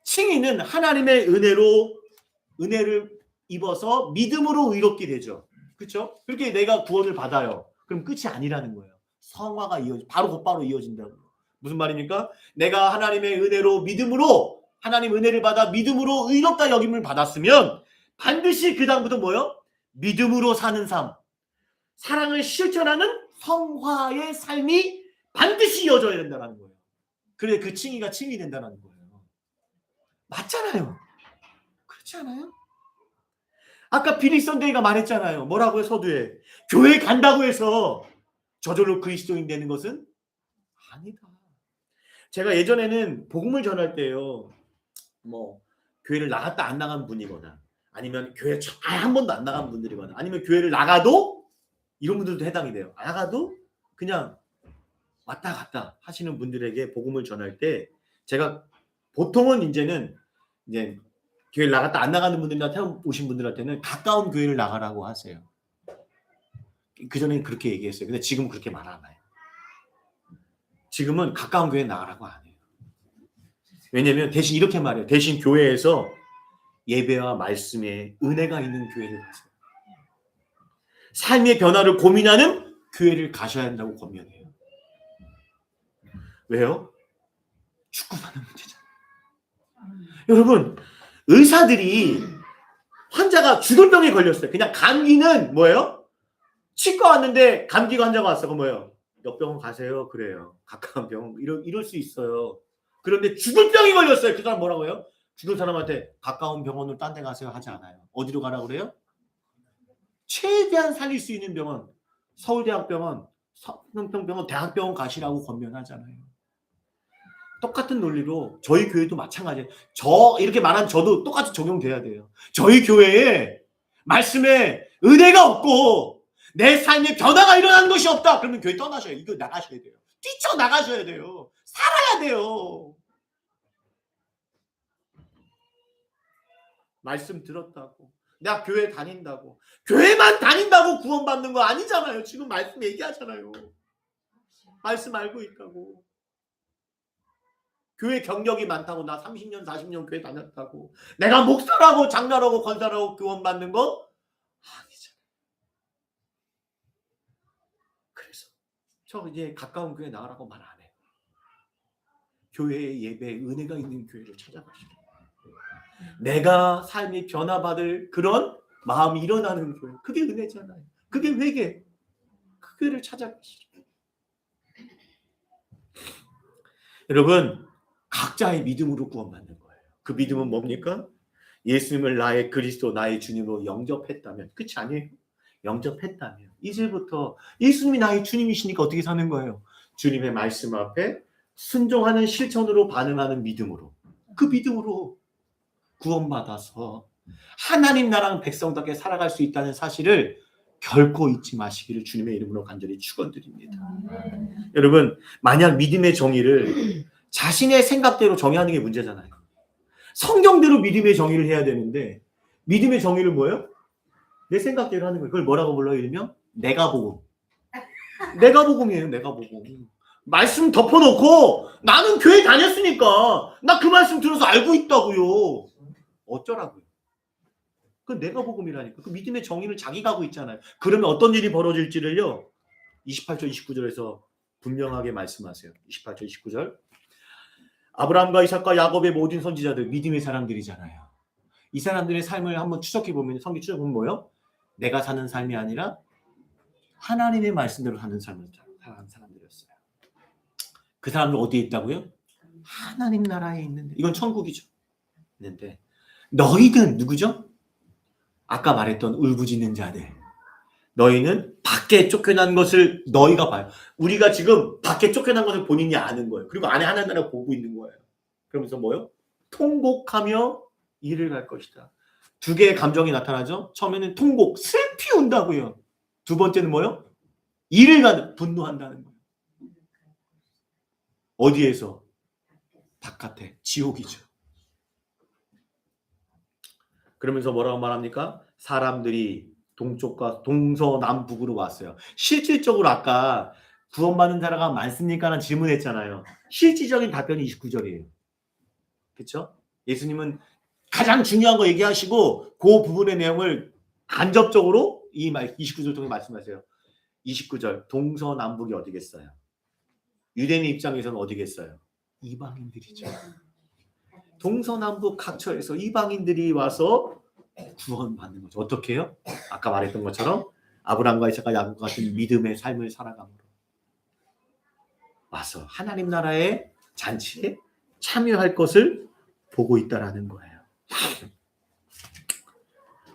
칭의는 하나님의 은혜를 입어서 믿음으로 의롭게 되죠. 그렇죠? 그렇게 내가 구원을 받아요. 그럼 끝이 아니라는 거예요. 성화가 곧바로 이어진다고. 무슨 말입니까? 내가 하나님의 은혜로 믿음으로 하나님 은혜를 받아 믿음으로 의롭다 여김을 받았으면 반드시 그 다음부터 뭐요? 믿음으로 사는 삶, 사랑을 실천하는 성화의 삶이 반드시 이어져야 된다는 거예요. 그래 그 칭의가 칭이 된다는 거예요. 맞잖아요. 그렇지 않아요? 아까 빌리 선데이가 말했잖아요. 뭐라고요? 서두에 교회 간다고 해서 저절로 그리스도인 되는 것은 아니다. 제가 예전에는 복음을 전할 때요, 뭐 교회를 나갔다 안 나간 분이거나 아니면 교회 한 번도 안 나간 분들이거나 아니면 교회를 나가도 이런 분들도 해당이 돼요. 나가도 그냥 왔다 갔다 하시는 분들에게 복음을 전할 때 제가 보통은 이제 교회를 나갔다 안 나가는 분들한테 오신 분들한테는 가까운 교회를 나가라고 하세요. 그전에는 그렇게 얘기했어요. 근데 지금은 그렇게 말 안 해요. 지금은 가까운 교회 나가라고 안 해요. 왜냐면 대신 이렇게 말해요. 대신 교회에서 예배와 말씀에 은혜가 있는 교회를 가세요. 삶의 변화를 고민하는 교회를 가셔야 한다고 권면해요. 왜요? 죽고 사는 문제잖아요. 여러분, 의사들이 환자가 죽을 병에 걸렸어요. 그냥 감기는 뭐예요? 치과 왔는데 감기 환자가 왔어. 그럼 뭐예요? 옆 병원 가세요. 그래요. 가까운 병원. 이럴 수 있어요. 그런데 죽을 병이 걸렸어요. 그 사람 뭐라고 해요? 죽은 사람한테 가까운 병원으로 딴 데 가세요 하지 않아요. 어디로 가라고 그래요? 최대한 살릴 수 있는 병원. 서울대학병원, 성평병원, 대학병원 가시라고 권면하잖아요. 똑같은 논리로 저희 교회도 마찬가지예요. 이렇게 말한 저도 똑같이 적용돼야 돼요. 저희 교회에 말씀에 은혜가 없고 내 삶에 변화가 일어나는 것이 없다. 그러면 교회 떠나셔야 돼요. 이거 나가셔야 돼요. 뛰쳐나가셔야 돼요. 살아야 돼요. 말씀 들었다고, 내가 교회 다닌다고, 교회만 다닌다고 구원받는 거 아니잖아요. 지금 말씀 얘기하잖아요. 말씀 알고 있다고. 교회 경력이 많다고, 나 30년 40년 교회 다녔다고, 내가 목사라고 장로라고 권사라고 구원받는 거 아니잖아요. 그래서 저 이제 가까운 교회 나가라고 말 안 해요. 교회의 예배에 은혜가 있는 교회를 찾아가시라. 내가 삶이 변화받을 그런 마음이 일어나는 교회, 그게 은혜잖아요. 그게 회개, 그 교회를 찾아가시라. 여러분, 각자의 믿음으로 구원받는 거예요. 그 믿음은 뭡니까? 예수님을 나의 그리스도, 나의 주님으로 영접했다면, 그렇지 아니에요? 영접했다면 이제부터 예수님이 나의 주님이시니까 어떻게 사는 거예요? 주님의 말씀 앞에 순종하는 실천으로 반응하는 믿음으로, 그 믿음으로 구원받아서 하나님 나라는 백성답게 살아갈 수 있다는 사실을 결코 잊지 마시기를 주님의 이름으로 간절히 축원드립니다. 여러분, 만약 믿음의 정의를 자신의 생각대로 정의하는 게 문제잖아요. 성경대로 믿음의 정의를 해야 되는데 믿음의 정의를 뭐예요? 내 생각대로 하는 거예요. 그걸 뭐라고 불러요? 일명 내가복음. 내가복음이에요. 내가복음. 말씀 덮어놓고 나는 교회 다녔으니까 나 그 말씀 들어서 알고 있다고요. 어쩌라고요? 그 내가 복음이라니까. 그 믿음의 정의를 자기가 하고 있잖아요. 그러면 어떤 일이 벌어질지를요. 28절 29절에서 분명하게 말씀하세요. 28절 29절. 아브라함과 이삭과 야곱의 모든 선지자들 믿음의 사람들이잖아요. 이 사람들의 삶을 한번 추적해 보면 성경 추적해 보면 뭐예요? 내가 사는 삶이 아니라 하나님의 말씀대로 사는 삶을 사는 사람들이었어요. 그 사람들 어디에 있다고요? 하나님 나라에 있는데 이건 천국이죠. 있는데 너희는 누구죠? 아까 말했던 울부짖는 자들. 너희는 밖에 쫓겨난 것을 너희가 봐요. 우리가 지금 밖에 쫓겨난 것을 본인이 아는 거예요. 그리고 안에 하나님 나라 보고 있는 거예요. 그러면서 뭐요? 통곡하며 이를 갈 것이다. 두 개의 감정이 나타나죠. 처음에는 통곡, 슬피 운다고요. 두 번째는 뭐요? 이를 가는, 분노한다는 거예요. 어디에서? 바깥에, 지옥이죠. 그러면서 뭐라고 말합니까? 사람들이 동쪽과 동서남북으로 왔어요. 실질적으로 아까 구원받는 자가 많습니까? 라는 질문했잖아요. 실질적인 답변이 29절이에요. 그렇죠? 예수님은 가장 중요한 거 얘기하시고 그 부분의 내용을 간접적으로 이 29절 통해 말씀하세요. 29절 동서남북이 어디겠어요? 유대인 입장에서는 어디겠어요? 이방인들이죠. 동서남북 각처에서 이방인들이 와서 구원받는 거죠. 어떻게 해요? 아까 말했던 것처럼 아브라함과 이삭과 야곱 같은 믿음의 삶을 살아감으로 와서 하나님 나라의 잔치에 참여할 것을 보고 있다라는 거예요.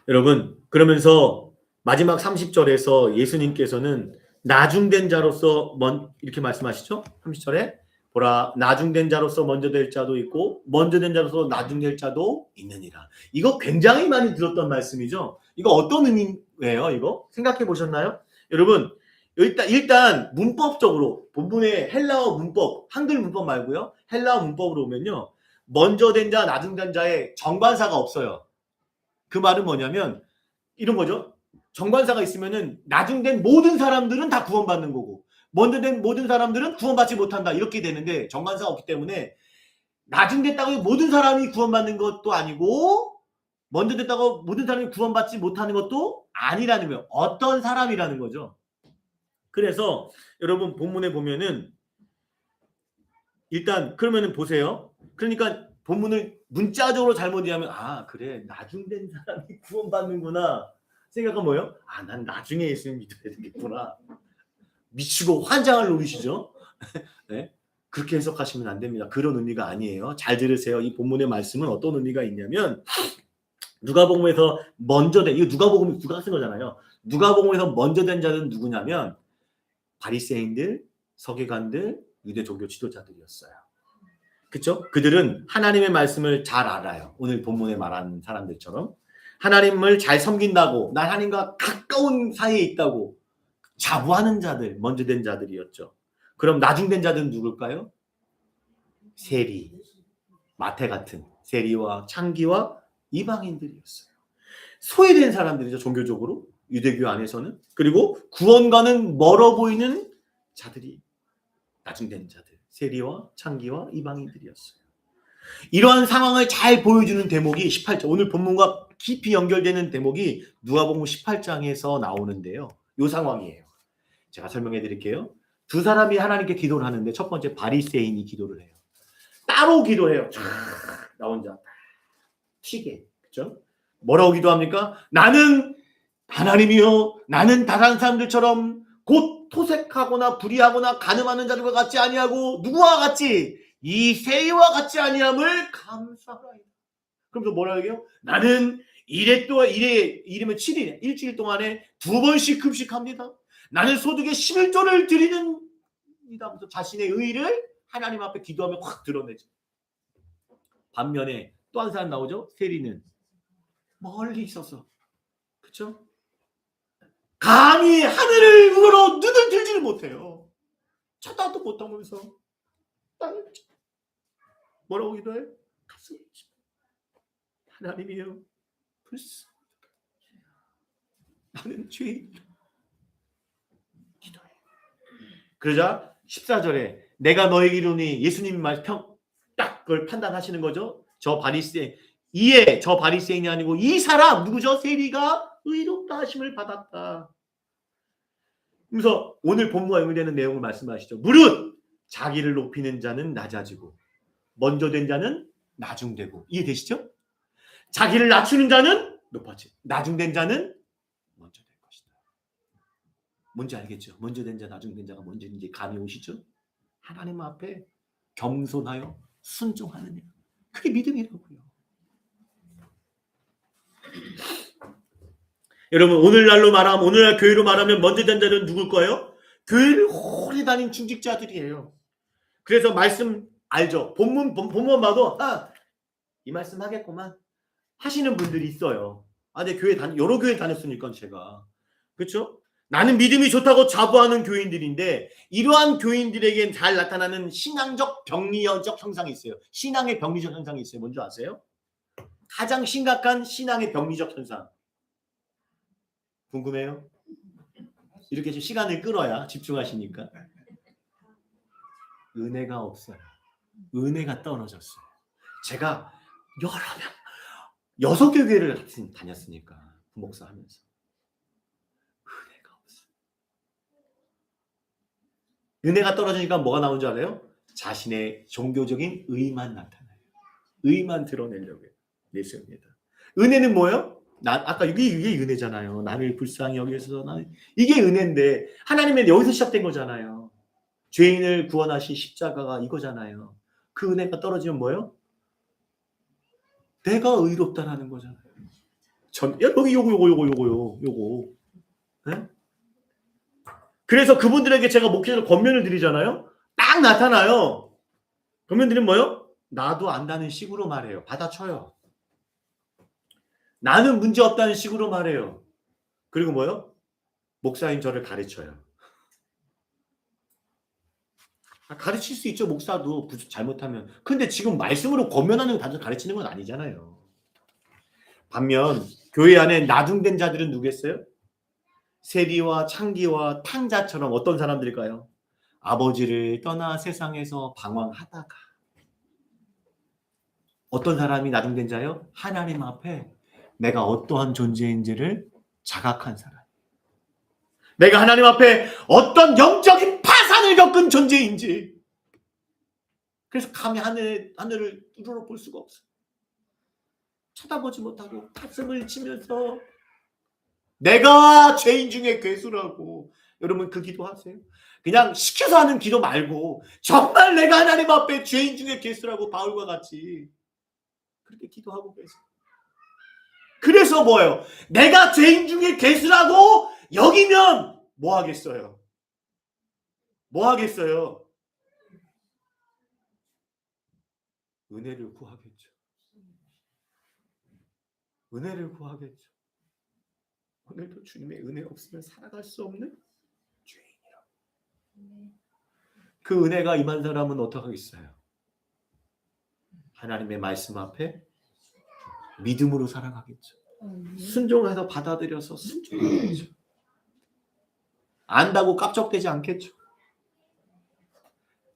여러분, 그러면서 마지막 30절에서 예수님께서는 나중된 자로서 이렇게 말씀하시죠? 30절에 보라, 나중된 자로서 먼저 될 자도 있고 먼저 된 자로서 나중될 자도 있느니라. 이거 굉장히 많이 들었던 말씀이죠. 이거 어떤 의미예요? 이거 생각해 보셨나요? 여러분, 일단 문법적으로 본문의 헬라어 문법, 한글 문법 말고요. 헬라어 문법으로 오면요. 먼저 된 자, 나중된 자에 정관사가 없어요. 그 말은 뭐냐면 이런 거죠. 정관사가 있으면은 나중된 모든 사람들은 다 구원받는 거고 먼저 된 모든 사람들은 구원받지 못한다. 이렇게 되는데 정관사가 없기 때문에 나중됐다고 모든 사람이 구원받는 것도 아니고 먼저 됐다고 모든 사람이 구원받지 못하는 것도 아니라는 거예요. 어떤 사람이라는 거죠. 그래서 여러분 본문에 보면은 일단 그러면은 보세요. 그러니까 본문을 문자적으로 잘못 이해하면 아 그래 나중된 사람이 구원받는구나 생각은 뭐예요? 아 난 나중에 예수님 믿어야 되겠구나. 미치고 환장을 노리시죠. 네? 그렇게 해석하시면 안 됩니다. 그런 의미가 아니에요. 잘 들으세요. 이 본문의 말씀은 어떤 의미가 있냐면 누가복음에서 먼저 된 이거 누가복음 누가 쓴 거잖아요. 누가복음에서 먼저 된 자들은 누구냐면 바리새인들, 서기관들, 유대 종교 지도자들이었어요. 그렇죠? 그들은 하나님의 말씀을 잘 알아요. 오늘 본문에 말하는 사람들처럼 하나님을 잘 섬긴다고 나 하나님과 가까운 사이에 있다고 자부하는 자들, 먼저 된 자들이었죠. 그럼 나중된 자들은 누굴까요? 세리, 마태 같은 세리와 창기와 이방인들이었어요. 소외된 사람들이죠. 종교적으로 유대교 안에서는. 그리고 구원과는 멀어 보이는 자들이 나중된 자들, 세리와 창기와 이방인들이었어요. 이러한 상황을 잘 보여주는 대목이 18장, 오늘 본문과 깊이 연결되는 대목이 누가복음 18장에서 나오는데요. 이 상황이에요. 제가 설명해 드릴게요. 두 사람이 하나님께 기도를 하는데 첫 번째 바리새인이 기도를 해요. 따로 기도해요. 나 혼자 튀게. 그렇죠? 뭐라고 기도합니까? 나는 하나님이요. 나는 다른 사람들처럼 곧 토색하거나 불의하거나 간음하는 자들과 같지 아니하고 누구와 같이 이 세리와 같지 아니함을 감사하라이다. 그러면서 뭐라고 해요? 나는 이래면 7일 일주일 동안에 2번씩 금식합니다. 나는 소득의 11조를 드리는 이다면서 자신의 의의를 하나님 앞에 기도하며 확 드러내죠. 반면에 또 한 사람 나오죠. 세리는 멀리 있어서 그렇죠? 감히 하늘을 우러러 눈을 들지를 못해요. 쳐다도 못하면서 뭐라고 기도해? 하나님이여 불쌍 나는 죄인 기도해. 그러자 14절에 내가 너에게 이르노니 예수님 말 딱 그걸 판단하시는 거죠. 저 바리새인 이에 저 바리새인이 아니고 이 사람 누구죠? 세리가 의롭다 하심을 받았다. 그래서 오늘 본문과 연결되는 내용을 말씀하시죠. 무릇 자기를 높이는 자는 낮아지고 먼저 된 자는 나중되고. 이해되시죠? 자기를 낮추는 자는 높아지고 나중된 자는 먼저 될 것이다. 뭔지 알겠죠? 먼저 된 자, 나중된 자가 뭔지인지 감이 오시죠? 하나님 앞에 겸손하여 순종하느냐. 그게 믿음이라고요. 여러분 오늘날로 말하면 오늘날 교회로 말하면 먼저 된 자는 누굴 거예요? 교회를 오래 다닌 중직자들이에요. 그래서 말씀 알죠? 본문 봐도 이 말씀 하겠구만 하시는 분들이 있어요. 내 교회 여러 교회 다녔으니까 제가. 그렇죠? 나는 믿음이 좋다고 자부하는 교인들인데 이러한 교인들에겐 잘 나타나는 신앙적 병리적 현상이 있어요. 신앙의 병리적 현상이 있어요. 뭔지 아세요? 가장 심각한 신앙의 병리적 현상. 궁금해요? 이렇게 좀 시간을 끌어야 집중하시니까. 은혜가 없어요. 은혜가 떨어졌어요. 제가 여러 명 6개 교회를 다녔으니까 부목사 하면서 은혜가 없어요. 은혜가 떨어지니까 뭐가 나온 줄 알아요? 자신의 종교적인 의만 나타나요. 의만 드러내려고 해요. 내세웁니다. 은혜는 뭐예요? 아까 이게 은혜잖아요. 나를 불쌍히 여기서 이게 은혜인데 하나님의 여기서 시작된 거잖아요. 죄인을 구원하신 십자가가 이거잖아요. 그 은혜가 떨어지면 뭐예요? 내가 의롭다라는 거잖아요. 여기 요거. 네? 그래서 그분들에게 제가 목회자로 권면을 드리잖아요. 딱 나타나요. 권면 드리면 뭐예요? 나도 안다는 식으로 말해요. 받아쳐요. 나는 문제 없다는 식으로 말해요. 그리고 뭐예요? 목사님 저를 가르쳐요. 가르칠 수 있죠. 목사도 잘못하면. 근데 지금 말씀으로 권면하는 거 단순히 가르치는 건 아니잖아요. 반면 교회 안에 나중된 자들은 누구겠어요? 세리와 창기와 탕자처럼 어떤 사람들일까요? 아버지를 떠나 세상에서 방황하다가. 어떤 사람이 나중된 자요? 하나님 앞에 내가 어떠한 존재인지를 자각한 사람. 내가 하나님 앞에 어떤 영적인 파산을 겪은 존재인지. 그래서 감히 하늘을 우러러볼 수가 없어요. 쳐다보지 못하고 가슴을 치면서 내가 죄인 중에 괴수라고. 여러분 그 기도하세요. 그냥 시켜서 하는 기도 말고 정말 내가 하나님 앞에 죄인 중에 괴수라고 바울과 같이 그렇게 기도하고 계세요. 그래서 뭐예요? 내가 죄인 중에 괴수라고 여기면 뭐 하겠어요? 뭐 하겠어요? 은혜를 구하겠죠. 은혜를 구하겠죠. 오늘도 주님의 은혜 없으면 살아갈 수 없는 죄인이라고. 그 은혜가 임한 사람은 어떻게 하겠어요? 하나님의 말씀 앞에 믿음으로 살아가겠죠. 순종해서 받아들여서 순종하겠죠. 안다고 깝적대지 않겠죠.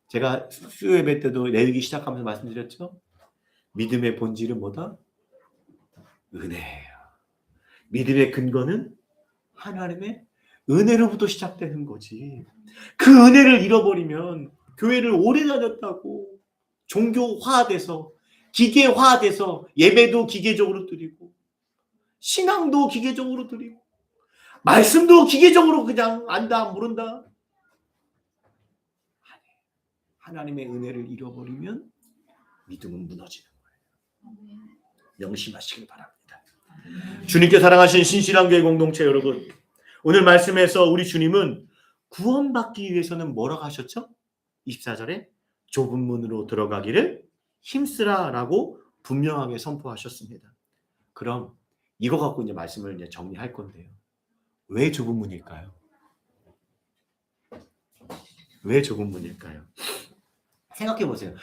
제가 수요 예배 때도 내리기 시작하면서 말씀드렸죠. 믿음의 본질은 뭐다? 은혜예요. 믿음의 근거는 하나님의 은혜로부터 시작되는 거지. 그 은혜를 잃어버리면 교회를 오래 다녔다고 종교화돼서 기계화돼서 예배도 기계적으로 드리고 신앙도 기계적으로 드리고 말씀도 기계적으로 그냥 안다 모른다. 하나님의 은혜를 잃어버리면 믿음은 무너지는 거예요. 명심하시길 바랍니다. 주님께 사랑하신 신실한교회 공동체 여러분, 오늘 말씀에서 우리 주님은 구원받기 위해서는 뭐라고 하셨죠? 24절에 좁은 문으로 들어가기를 힘쓰라라고 분명하게 선포하셨습니다. 그럼 이거 갖고 이제 말씀을 이제 정리할 건데요. 왜 좁은 문일까요? 왜 좁은 문일까요? 생각해 보세요.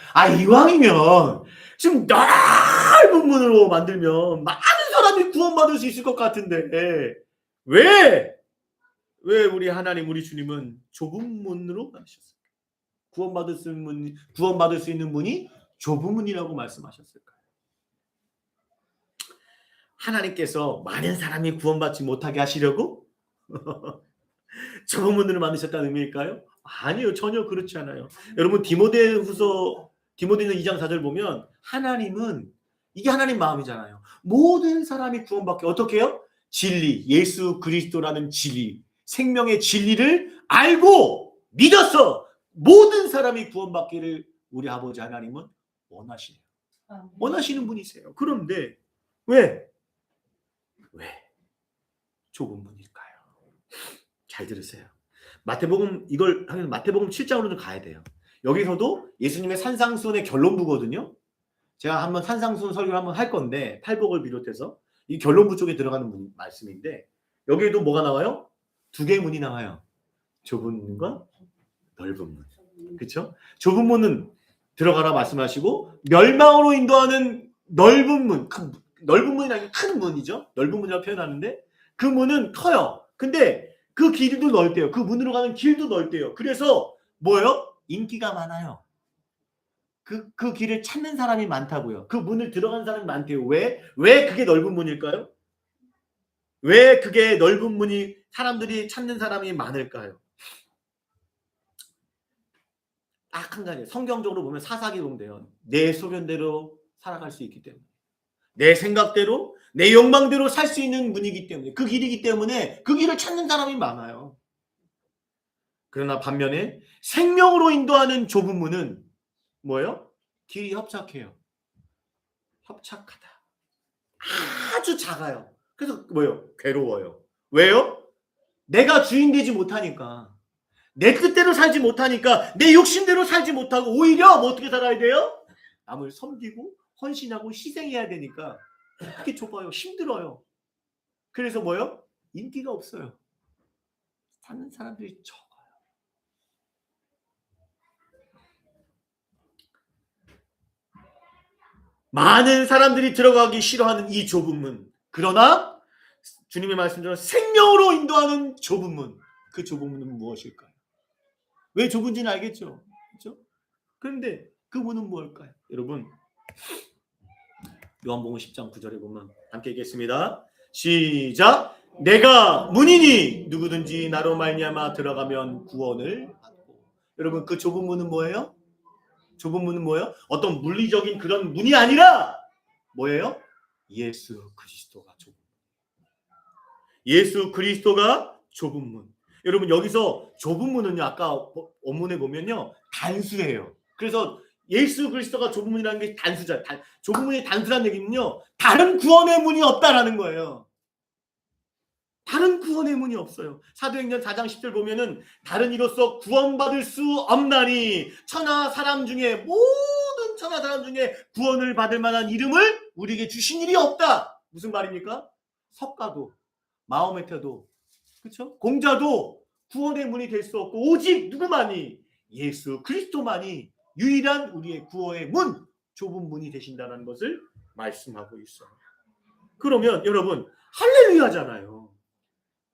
이왕이면 지금 넓은 문으로 만들면 많은 사람이 구원받을 수 있을 것 같은데 왜 우리 하나님 우리 주님은 좁은 문으로 하셨을까요? 구원받을 수 있는 문이 좁은 문이라고 말씀하셨을까요? 하나님께서 많은 사람이 구원받지 못하게 하시려고 좁은 문을 만드셨다는 의미일까요? 아니요, 전혀 그렇지 않아요. 여러분 디모데후서 2장 4절 보면 하나님은 이게 하나님 마음이잖아요. 모든 사람이 구원받게 어떻게 해요? 진리, 예수 그리스도라는 진리, 생명의 진리를 알고 믿어서 모든 사람이 구원받기를 우리 아버지 하나님은 원하시네요. 원하시는 분이세요. 그런데 왜 좁은 문일까요? 잘 들으세요. 마태복음 이걸 하면 마태복음 7장으로 좀 가야 돼요. 여기서도 예수님의 산상수훈의 결론부거든요. 제가 한번 산상수훈 설교를 한번 할 건데 팔복을 비롯해서 이 결론부 쪽에 들어가는 말씀인데 여기에도 뭐가 나와요? 두 개의 문이 나와요. 좁은 문과 넓은 문. 그렇죠? 좁은 문은 들어가라 말씀하시고 멸망으로 인도하는 넓은 문, 넓은 문이 아니라 큰 문이죠. 넓은 문이라고 표현하는데 그 문은 커요. 근데 그 길이도 넓대요. 그 문으로 가는 길도 넓대요. 그래서 뭐예요? 인기가 많아요. 그 길을 찾는 사람이 많다고요. 그 문을 들어간 사람이 많대요. 왜 그게 넓은 문일까요? 왜 그게 넓은 문이 사람들이 찾는 사람이 많을까요? 딱 한 가지. 성경적으로 보면 사사기 보면 돼요. 내 소견대로 살아갈 수 있기 때문에. 내 생각대로, 내 욕망대로 살 수 있는 문이기 때문에, 그 길이기 때문에 그 길을 찾는 사람이 많아요. 그러나 반면에 생명으로 인도하는 좁은 문은 뭐예요? 길이 협착해요. 협착하다. 아주 작아요. 그래서 뭐예요? 괴로워요. 왜요? 내가 주인 되지 못하니까. 내 뜻대로 살지 못하니까 내 욕심대로 살지 못하고 오히려 뭐 어떻게 살아야 돼요? 남을 섬기고 헌신하고 희생해야 되니까 그게 좁아요. 힘들어요. 그래서 뭐요? 인기가 없어요. 사는 사람들이 적어요. 많은 사람들이 들어가기 싫어하는 이 좁은 문. 그러나 주님의 말씀대로 생명으로 인도하는 좁은 문. 그 좁은 문은 무엇일까요? 왜 좁은지는 알겠죠? 그렇죠? 그런데 그 문은 무엇일까요? 여러분 요한복음 10장 9절에 보면 함께 읽겠습니다. 시작. 내가 문이니 누구든지 나로 말미암아 들어가면 구원을 받고. 여러분 그 좁은 문은 뭐예요? 좁은 문은 뭐예요? 어떤 물리적인 그런 문이 아니라 뭐예요? 예수 그리스도가 좁은 문. 예수 그리스도가 좁은 문. 여러분 여기서 좁은 문은요 아까 원문에 보면요 단수예요. 그래서 예수 그리스도가 좁은 문이라는 게 단수자. 좁은 문이 단수라는 얘기는요 다른 구원의 문이 없다라는 거예요. 다른 구원의 문이 없어요. 사도행전 4장 10절 보면은 다른 이로써 구원받을 수 없나니 천하 사람 중에 모든 천하 사람 중에 구원을 받을 만한 이름을 우리에게 주신 일이 없다. 무슨 말입니까? 석가도 마호메트도 그렇죠? 공자도 구원의 문이 될 수 없고 오직 누구만이 예수 그리스도만이 유일한 우리의 구원의 문, 좁은 문이 되신다는 것을 말씀하고 있어요. 그러면 여러분 할렐루야잖아요.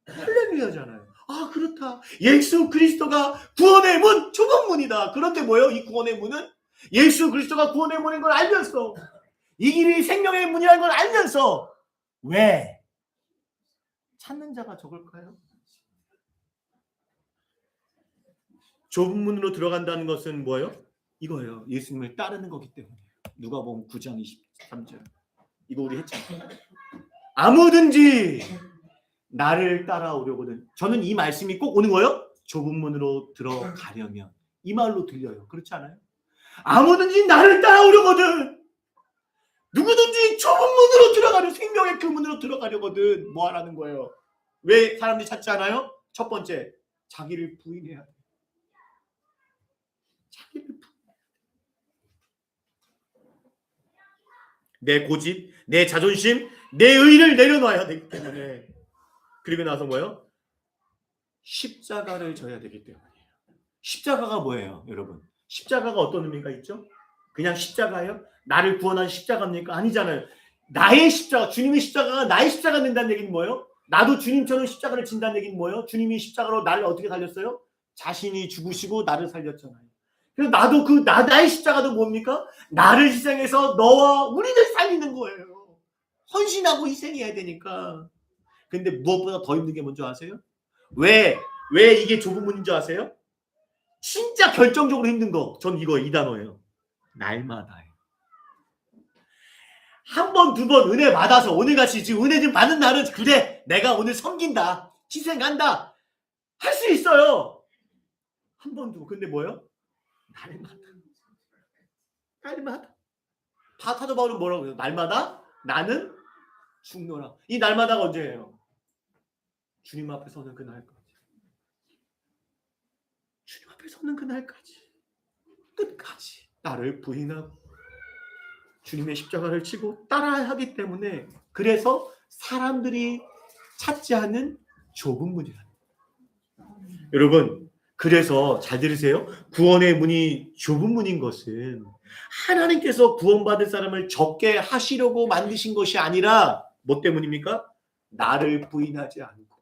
할렐루야잖아요. 아 그렇다. 예수 그리스도가 구원의 문, 좁은 문이다. 그런데 뭐예요? 이 구원의 문은 예수 그리스도가 구원의 문인 걸 알면서 이 길이 생명의 문이라는 걸 알면서 왜 찾는 자가 적을까요? 좁은 문으로 들어간다는 것은 뭐예요? 이거예요. 예수님을 따르는 거기 때문에. 누가복음 9장 23절. 이거 우리 했잖아요. 아무든지 나를 따라오려거든. 저는 이 말씀이 꼭 오는 거예요. 좁은 문으로 들어가려면. 이 말로 들려요. 그렇지 않아요? 아무든지 나를 따라오려거든. 누구든지 좁은 문으로 들어가려 생명의 그 문으로 들어가려거든. 뭐 하라는 거예요? 왜 사람들이 찾지 않아요? 첫 번째, 자기를 부인해야 돼. 자기를 부인해야 돼. 내 고집, 내 자존심, 내 의를 내려놔야 되기 때문에. 그리고 나서 뭐예요? 십자가를 져야 되기 때문이에요. 십자가가 뭐예요, 여러분? 십자가가 어떤 의미가 있죠? 그냥 십자가예요? 나를 구원한 십자가입니까? 아니잖아요. 나의 십자가, 주님의 십자가가 나의 십자가 된다는 얘기는 뭐예요? 나도 주님처럼 십자가를 진다는 얘기는 뭐예요? 주님이 십자가로 나를 어떻게 살렸어요? 자신이 죽으시고 나를 살렸잖아요. 그래서 나도 나의 십자가도 뭡니까? 나를 희생해서 너와 우리를 살리는 거예요. 헌신하고 희생해야 되니까. 근데 무엇보다 더 힘든 게 뭔지 아세요? 왜 이게 좁은 문인 줄 아세요? 진짜 결정적으로 힘든 거. 전 이 단어예요. 날마다예요. 한 번, 두 번 은혜 받아서 오늘같이 지금 은혜 좀 받는 날은 그래 내가 오늘 섬긴다. 희생한다. 할 수 있어요. 한 번, 두 번. 근데 뭐예요? 날마다. 날마다. 사도 바울은 뭐라고 해요? 날마다 나는 죽노라. 이 날마다가 언제예요? 주님 앞에 서는 그날까지. 주님 앞에 서는 그날까지. 끝까지 나를 부인하고 주님의 십자가를 치고 따라야 하기 때문에 그래서 사람들이 찾지 않는 좁은 문이라. 여러분 그래서 잘 들으세요. 구원의 문이 좁은 문인 것은 하나님께서 구원받을 사람을 적게 하시려고 만드신 것이 아니라 뭐 때문입니까? 나를 부인하지 않고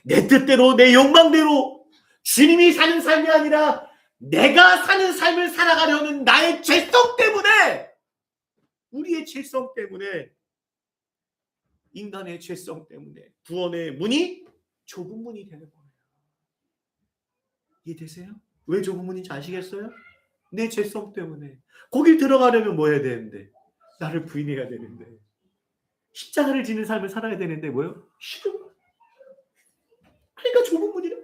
내 뜻대로 내 욕망대로 주님이 사는 삶이 아니라 내가 사는 삶을 살아가려는 나의 죄성 때문에 우리의 죄성 때문에 인간의 죄성 때문에 구원의 문이 좁은 문이 되는 거예요. 이해되세요? 왜 좁은 문인지 아시겠어요? 내 죄성 때문에. 거길 들어가려면 뭐 해야 되는데? 나를 부인해야 되는데. 십자가를 지는 삶을 살아야 되는데 뭐요? 싫은 거예요. 그러니까 좁은 문이라.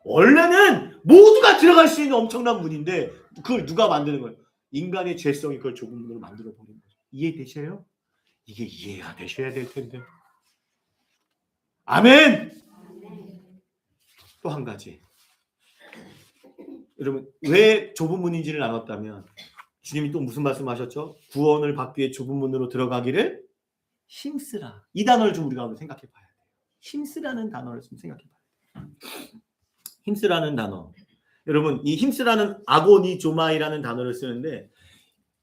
원래는 모두가 들어갈 수 있는 엄청난 문인데 그걸 누가 만드는 거예요? 인간의 죄성이 그걸 좁은 문으로 만들어 버린 거죠. 이해되세요? 이게 이해가 되셔야 될 텐데. 아멘. 또 한 가지. 여러분 왜 좁은 문인지를 나눴다면 주님이 또 무슨 말씀하셨죠? 구원을 받기 위해 좁은 문으로 들어가기를 힘쓰라. 이 단어를 좀 우리가 한번 생각해 봐야 돼요. 힘쓰라는 단어를 좀 생각해 봐야 돼요. 힘쓰라는 단어. 여러분 이 힘쓰라는 아고니조마이라는 단어를 쓰는데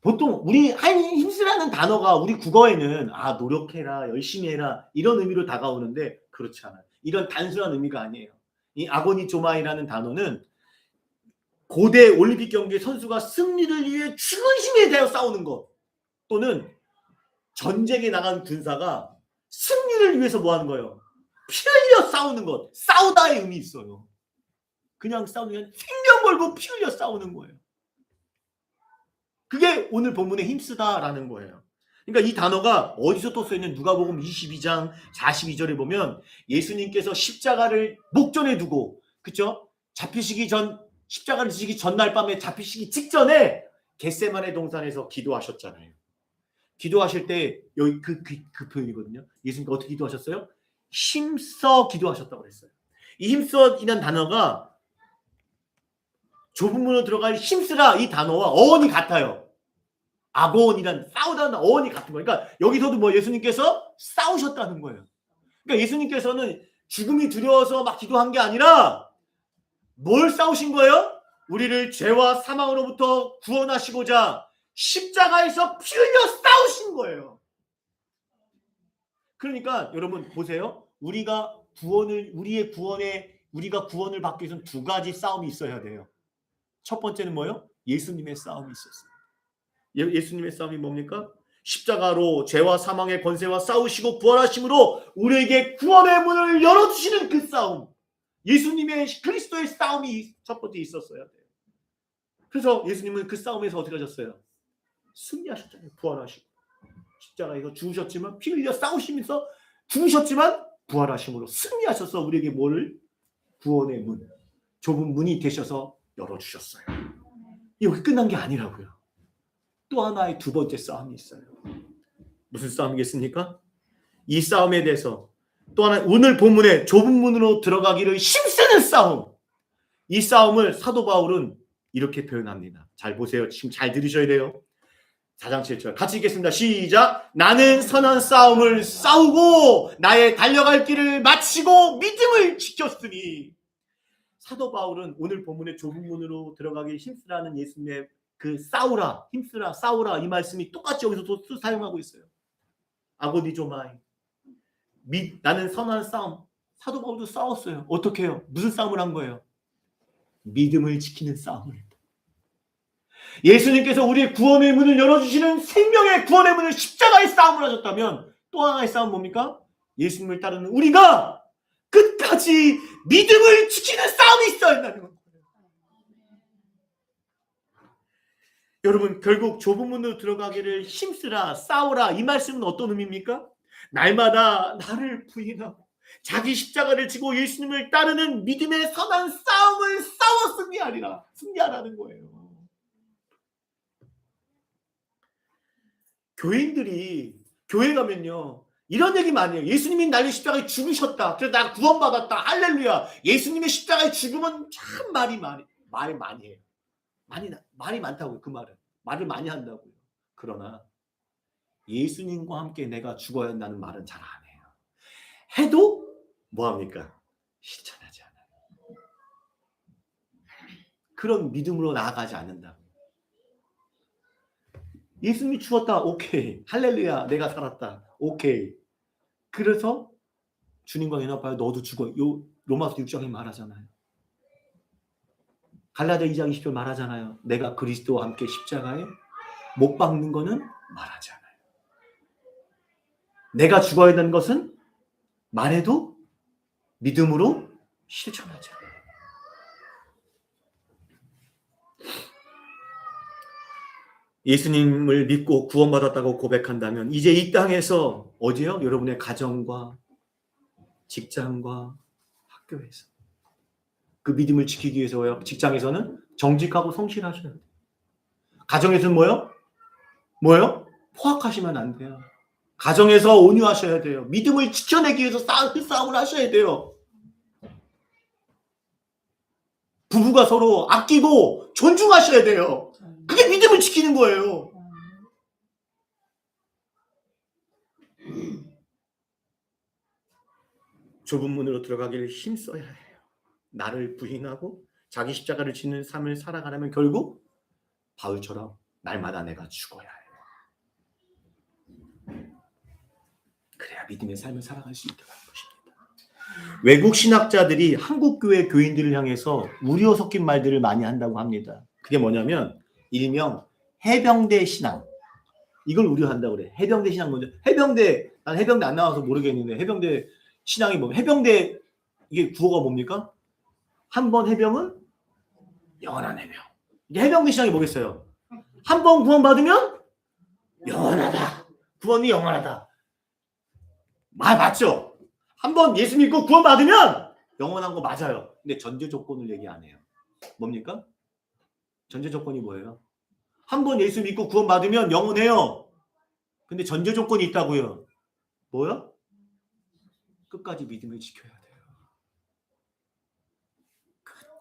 보통 우리 힘쓰라는 단어가 우리 국어에는 노력해라 열심히 해라 이런 의미로 다가오는데 그렇지 않아요. 이런 단순한 의미가 아니에요. 이 아고니조마이라는 단어는 고대 올림픽 경기의 선수가 승리를 위해 죽은 힘에 대하여 싸우는 것 또는 전쟁에 나간 군사가 승리를 위해서 뭐 하는 거예요? 피 흘려 싸우는 것. 싸우다의 의미 있어요. 그냥 싸우는 게 아니라 생명 걸고 피 흘려 싸우는 거예요. 그게 오늘 본문의 힘쓰다라는 거예요. 그러니까 이 단어가 어디서 또 쓰여있는 누가복음 22장 42절에 보면 예수님께서 십자가를 목전에 두고 그렇죠? 잡히시기 전 십자가를 지시기 전날 밤에 잡히시기 직전에 겟세마네 동산에서 기도하셨잖아요. 기도하실 때 여기 그 표현이거든요. 예수님께서 어떻게 기도하셨어요? 힘써 기도하셨다고 그랬어요. 이 힘써이라는 단어가 좁은 문으로 들어갈 힘쓰라 이 단어와 어원이 같아요. 아고원이란 싸우다는 어원이 같은 거예요. 그러니까 여기서도 뭐 예수님께서 싸우셨다는 거예요. 그러니까 예수님께서는 죽음이 두려워서 막 기도한 게 아니라 뭘 싸우신 거예요? 우리를 죄와 사망으로부터 구원하시고자 십자가에서 피 흘려 싸우신 거예요. 그러니까 여러분 보세요. 우리가 구원을 받기 위해서는 두 가지 싸움이 있어야 돼요. 첫 번째는 뭐예요? 예수님의 싸움이 있었어요. 예수님의 싸움이 뭡니까? 십자가로 죄와 사망의 권세와 싸우시고 부활하심으로 우리에게 구원의 문을 열어주시는 그 싸움. 예수님의 그리스도의 싸움이 첫 번째 있었어야 돼요. 그래서 예수님은 그 싸움에서 어떻게 하셨어요? 승리하셨잖아요. 부활하시고. 십자가에서 죽으셨지만 피 흘려 싸우시면서 죽으셨지만 부활하심으로 승리하셔서 우리에게 뭐를? 구원의 문. 좁은 문이 되셔서 열어주셨어요. 여기 끝난 게 아니라고요. 또 하나의 두 번째 싸움이 있어요. 무슨 싸움이겠습니까? 이 싸움에 대해서 또 하나 오늘 본문에 좁은 문으로 들어가기를 힘쓰는 싸움. 이 싸움을 사도 바울은 이렇게 표현합니다. 잘 보세요. 지금 잘 들으셔야 돼요. 4장 7절 같이 읽겠습니다. 시작. 나는 선한 싸움을 싸우고 나의 달려갈 길을 마치고 믿음을 지켰으니. 사도 바울은 오늘 본문의 좁은 문으로 들어가기 힘쓰라는 예수님의 그 싸우라, 힘쓰라, 싸우라 이 말씀이 똑같이 여기서 또 사용하고 있어요. 아고디조마이. 나는 선한 싸움. 사도 바울도 싸웠어요. 어떻게 해요? 무슨 싸움을 한 거예요? 믿음을 지키는 싸움을. 예수님께서 우리의 구원의 문을 열어주시는 생명의 구원의 문을 십자가의 싸움을 하셨다면 또 하나의 싸움은 뭡니까? 예수님을 따르는 우리가 끝까지 믿음을 지키는 싸움이 있어야 한다는 겁니다. 여러분, 결국 좁은 문으로 들어가기를 힘쓰라, 싸우라, 이 말씀은 어떤 의미입니까? 날마다 나를 부인하고 자기 십자가를 지고 예수님을 따르는 믿음의 선한 싸움을 싸워 승리하라는 거예요. 교인들이 교회 가면요, 이런 얘기 많이 해요. 예수님이 나를 십자가에 죽으셨다. 그래서 나 구원받았다. 할렐루야. 예수님의 십자가에 죽으면 참 말이 많이 해요. 말이 많다고요. 그 말을 많이 한다고요. 그러나 예수님과 함께 내가 죽어야 한다는 말은 잘 안 해요. 해도 뭐합니까? 실천하지 않아요. 그런 믿음으로 나아가지 않는다고. 예수님이 죽었다. 오케이. 할렐루야. 내가 살았다. 오케이. 그래서 주님과 연합하여 너도 죽어. 요 로마서 6장에 말하잖아요. 갈라디아 2장 20절 말하잖아요. 내가 그리스도와 함께 십자가에 못 박는 거는 말하지 않아요. 내가 죽어야 한다는 것은 말해도 믿음으로 실천하지 않아요. 예수님을 믿고 구원받았다고 고백한다면 이제 이 땅에서 어디요? 여러분의 가정과 직장과 학교에서 그 믿음을 지키기 위해서요. 직장에서는 정직하고 성실하셔야 돼요. 가정에서는 뭐요? 포악하시면 안 돼요. 가정에서 온유하셔야 돼요. 믿음을 지켜내기 위해서 싸움을 하셔야 돼요. 부부가 서로 아끼고 존중하셔야 돼요. 그게 믿음을 지키는 거예요. 좁은 문으로 들어가기를 힘써야 해요. 나를 부인하고 자기 십자가를 지는 삶을 살아가려면 결국 바울처럼 날마다 내가 죽어야 해요. 그래야 믿음의 삶을 살아갈 수 있다는 것입니다. 외국 신학자들이 한국 교회 교인들을 향해서 우려 섞인 말들을 많이 한다고 합니다. 그게 뭐냐면 일명 해병대 신앙. 이걸 우려한다고 그래. 해병대 신앙 먼저. 난 해병대 안 나와서 모르겠는데 해병대 신앙이 뭐? 해병대 이게 구호가 뭡니까? 한 번 해병은 영원한 해병. 이게 해병대 신앙이 뭐겠어요? 한 번 구원받으면 영원하다. 구원이 영원하다. 맞죠? 한 번 예수 믿고 구원받으면 영원한 거 맞아요. 근데 전제 조건을 얘기 안 해요. 뭡니까? 전제 조건이 뭐예요? 한 번 예수 믿고 구원받으면 영원해요. 근데 전제 조건이 있다고요. 뭐요? 끝까지 믿음을 지켜야 돼요.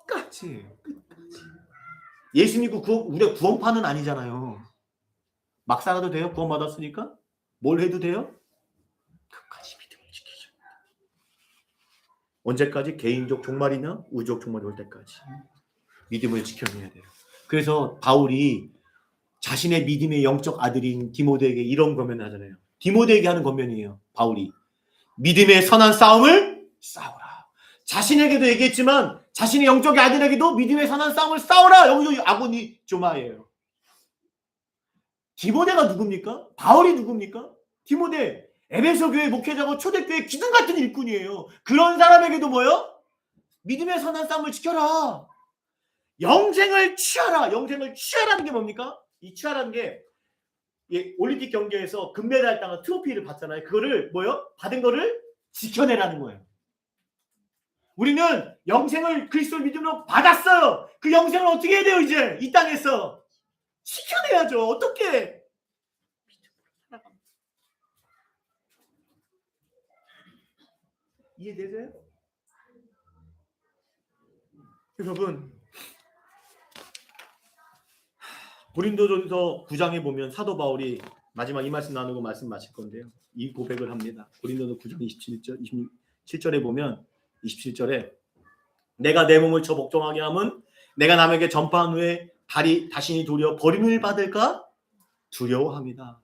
끝까지. 예수 믿고 우리가 구원파는 아니잖아요. 막 살아도 돼요? 구원받았으니까? 뭘 해도 돼요? 끝까지 믿음을 지키죠. 언제까지? 개인적 종말이나 우주적 종말이 올 때까지 믿음을 지켜내야 돼요. 그래서 바울이 자신의 믿음의 영적 아들인 디모데에게 이런 권면을 하잖아요. 디모데에게 하는 권면이에요. 바울이 믿음의 선한 싸움을 싸우라. 자신에게도 얘기했지만 자신의 영적 아들에게도 믿음의 선한 싸움을 싸우라. 여기서 아고니 조마예요. 디모데가 누굽니까? 바울이 누굽니까? 디모데 에베소 교회 목회자고 초대교회 기둥 같은 일꾼이에요. 그런 사람에게도 뭐요? 믿음의 선한 싸움을 지켜라. 영생을 취하라. 영생을 취하라는 게 뭡니까? 이 취하라는 게 올림픽 경기에서 금메달 따가 트로피를 받잖아요. 그거를 뭐요? 받은 거를 지켜내라는 거예요. 우리는 영생을 그리스도를 믿음으로 받았어요. 그 영생을 어떻게 해야 돼요? 이제 이 땅에서 지켜내야죠. 어떻게? 이해되세요? 여러분, 고린도전서 9장에 보면 사도 바울이 마지막 이 말씀 나누고 말씀 마칠 건데요. 이 고백을 합니다. 고린도서 9장 27절에 보면 27절에 내가 내 몸을 저 복종하게 함은 내가 남에게 전파한 후에 다시니 도리어 버림을 받을까 두려워합니다.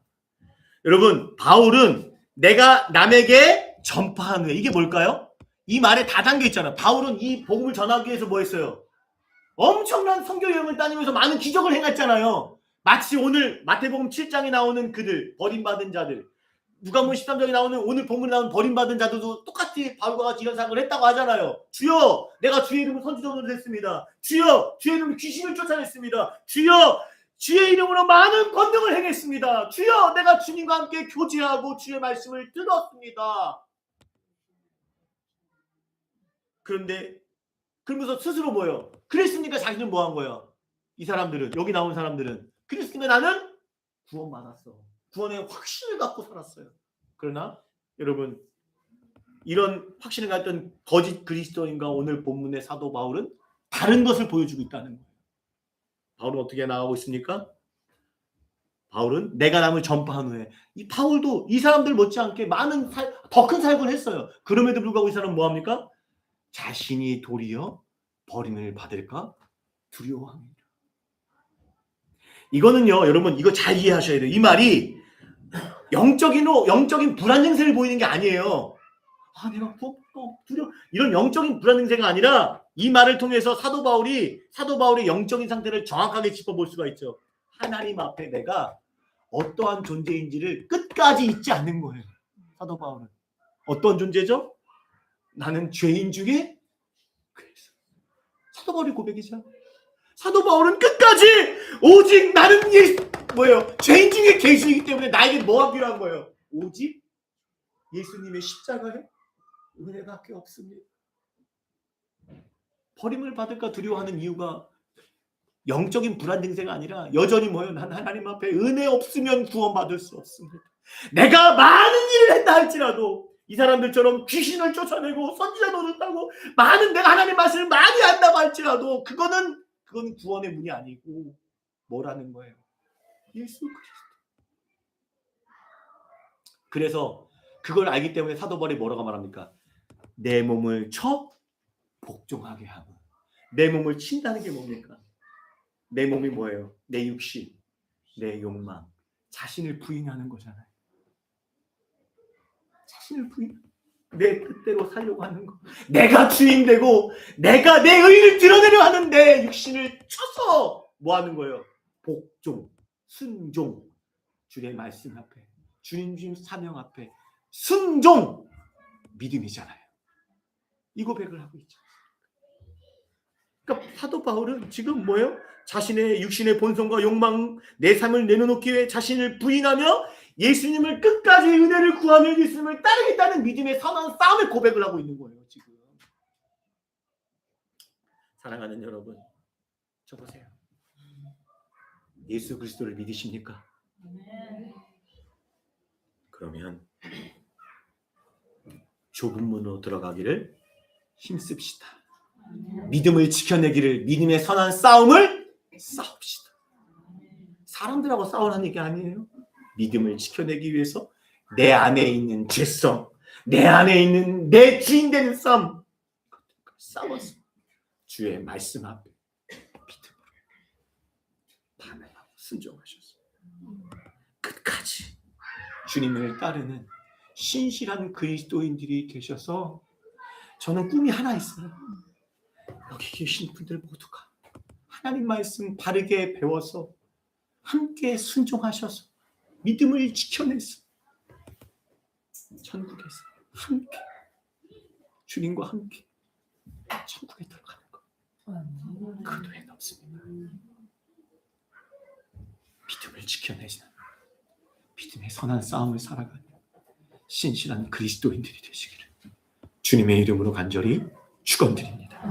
여러분, 바울은 내가 남에게 전파한 후에 이게 뭘까요? 이 말에 다 담겨 있잖아요. 바울은 이 복음을 전하기 위해서 뭐 했어요? 엄청난 선교 여행을 다니면서 많은 기적을 행했잖아요. 마치 오늘 마태복음 7장에 나오는 그들, 버림받은 자들, 누가복음 13장에 나오는 오늘 본문에 나오는 버림받은 자들도 똑같이 바울과 같이 이런 사역을 했다고 하잖아요. 주여, 내가 주의 이름으로 선지자로 했습니다. 주여, 주의 이름으로 귀신을 쫓아냈습니다. 주여, 주의 이름으로 많은 권능을 행했습니다. 주여, 내가 주님과 함께 교제하고 주의 말씀을 들었습니다. 그러면서 스스로 뭐예요? 그랬으니까 자기는 뭐 한 거예요? 이 사람들은, 여기 나온 사람들은 그랬으면 나는 구원받았어. 구원의 확신을 갖고 살았어요. 그러나 여러분, 이런 확신을 갖던 거짓 그리스도인과 오늘 본문의 사도 바울은 다른 것을 보여주고 있다는 거예요. 바울은 어떻게 나가고 있습니까? 바울은 내가 남을 전파한 후에, 이 바울도 이 사람들 못지않게 많은 더 큰 사역을 했어요. 그럼에도 불구하고 이 사람은 뭐합니까? 자신이 도리어 버림을 받을까 두려워합니다. 이거는요, 여러분, 이거 잘 이해하셔야 돼요. 이 말이 영적인 불안 증세를 보이는 게 아니에요. 아, 내가 두려워, 이런 영적인 불안 증세가 아니라 이 말을 통해서 사도 바울의 영적인 상태를 정확하게 짚어볼 수가 있죠. 하나님 앞에 내가 어떠한 존재인지를 끝까지 잊지 않는 거예요. 사도 바울은 어떤 존재죠? 나는 죄인 중에 그래서 사도 바울의 고백이죠. 사도 바울은 끝까지 오직 나는 죄인 중에 계시이기 때문에 나에게 뭐가 필요한 거예요? 오직 예수님의 십자가에 은혜밖에 없습니다. 버림을 받을까 두려워하는 이유가 영적인 불안 증세가 아니라 여전히 뭐예요? 난 하나님 앞에 은혜 없으면 구원받을 수 없습니다. 내가 많은 일을 했다 할지라도 이 사람들처럼 귀신을 쫓아내고 선지자 노릇하고 내가 하나님 말씀을 많이 한다고 할지라도 그거는 구원의 문이 아니고 뭐라는 거예요? 예수 그리스도. 그래서 그걸 알기 때문에 사도 바울이 뭐라고 말합니까? 내 몸을 쳐 복종하게 하고. 내 몸을 친다는 게 뭡니까? 내 몸이 뭐예요? 내 육신, 내 욕망, 자신을 부인하는 거잖아요. 자신을 내 뜻대로 살려고 하는 거. 내가 주인 되고 내가 내 의를 드러내려 하는데 육신을 쳐서 뭐 하는 거예요? 복종, 순종. 주의 말씀 앞에, 주님 주신 사명 앞에 순종, 믿음이잖아요. 이 고백을 하고 있죠. 그러니까 사도 바울은 지금 뭐예요? 자신의 육신의 본성과 욕망, 내 삶을 내려놓기 위해 자신을 부인하며 예수님을 끝까지 은혜를 구하며 예수님을 따르겠다는 믿음의 선한 싸움의 고백을 하고 있는 거예요. 지금 사랑하는 여러분, 저 보세요. 예수 그리스도를 믿으십니까? 그러면 좁은 문으로 들어가기를 힘씁시다. 믿음을 지켜내기를, 믿음의 선한 싸움을 싸웁시다. 사람들하고 싸우라는 얘기 아니에요. 믿음을 지켜내기 위해서 내 안에 있는 죄성, 내 안에 있는 내 주인 되는 싸움, 싸워서 주의 말씀 앞에 믿음으로 반응하고 순종하셨어요. 끝까지 주님을 따르는 신실한 그리스도인들이 계셔서 저는 꿈이 하나 있어요. 여기 계신 분들 모두가 하나님 말씀 바르게 배워서 함께 순종하셔서 믿음을 지켜내서 천국에서 함께 주님과 함께 천국에 들어가는 것, 그 외에는 없습니다. 믿음을 지켜내시는, 믿음의 선한 싸움을 살아가는 신실한 그리스도인들이 되시기를 주님의 이름으로 간절히 축원드립니다.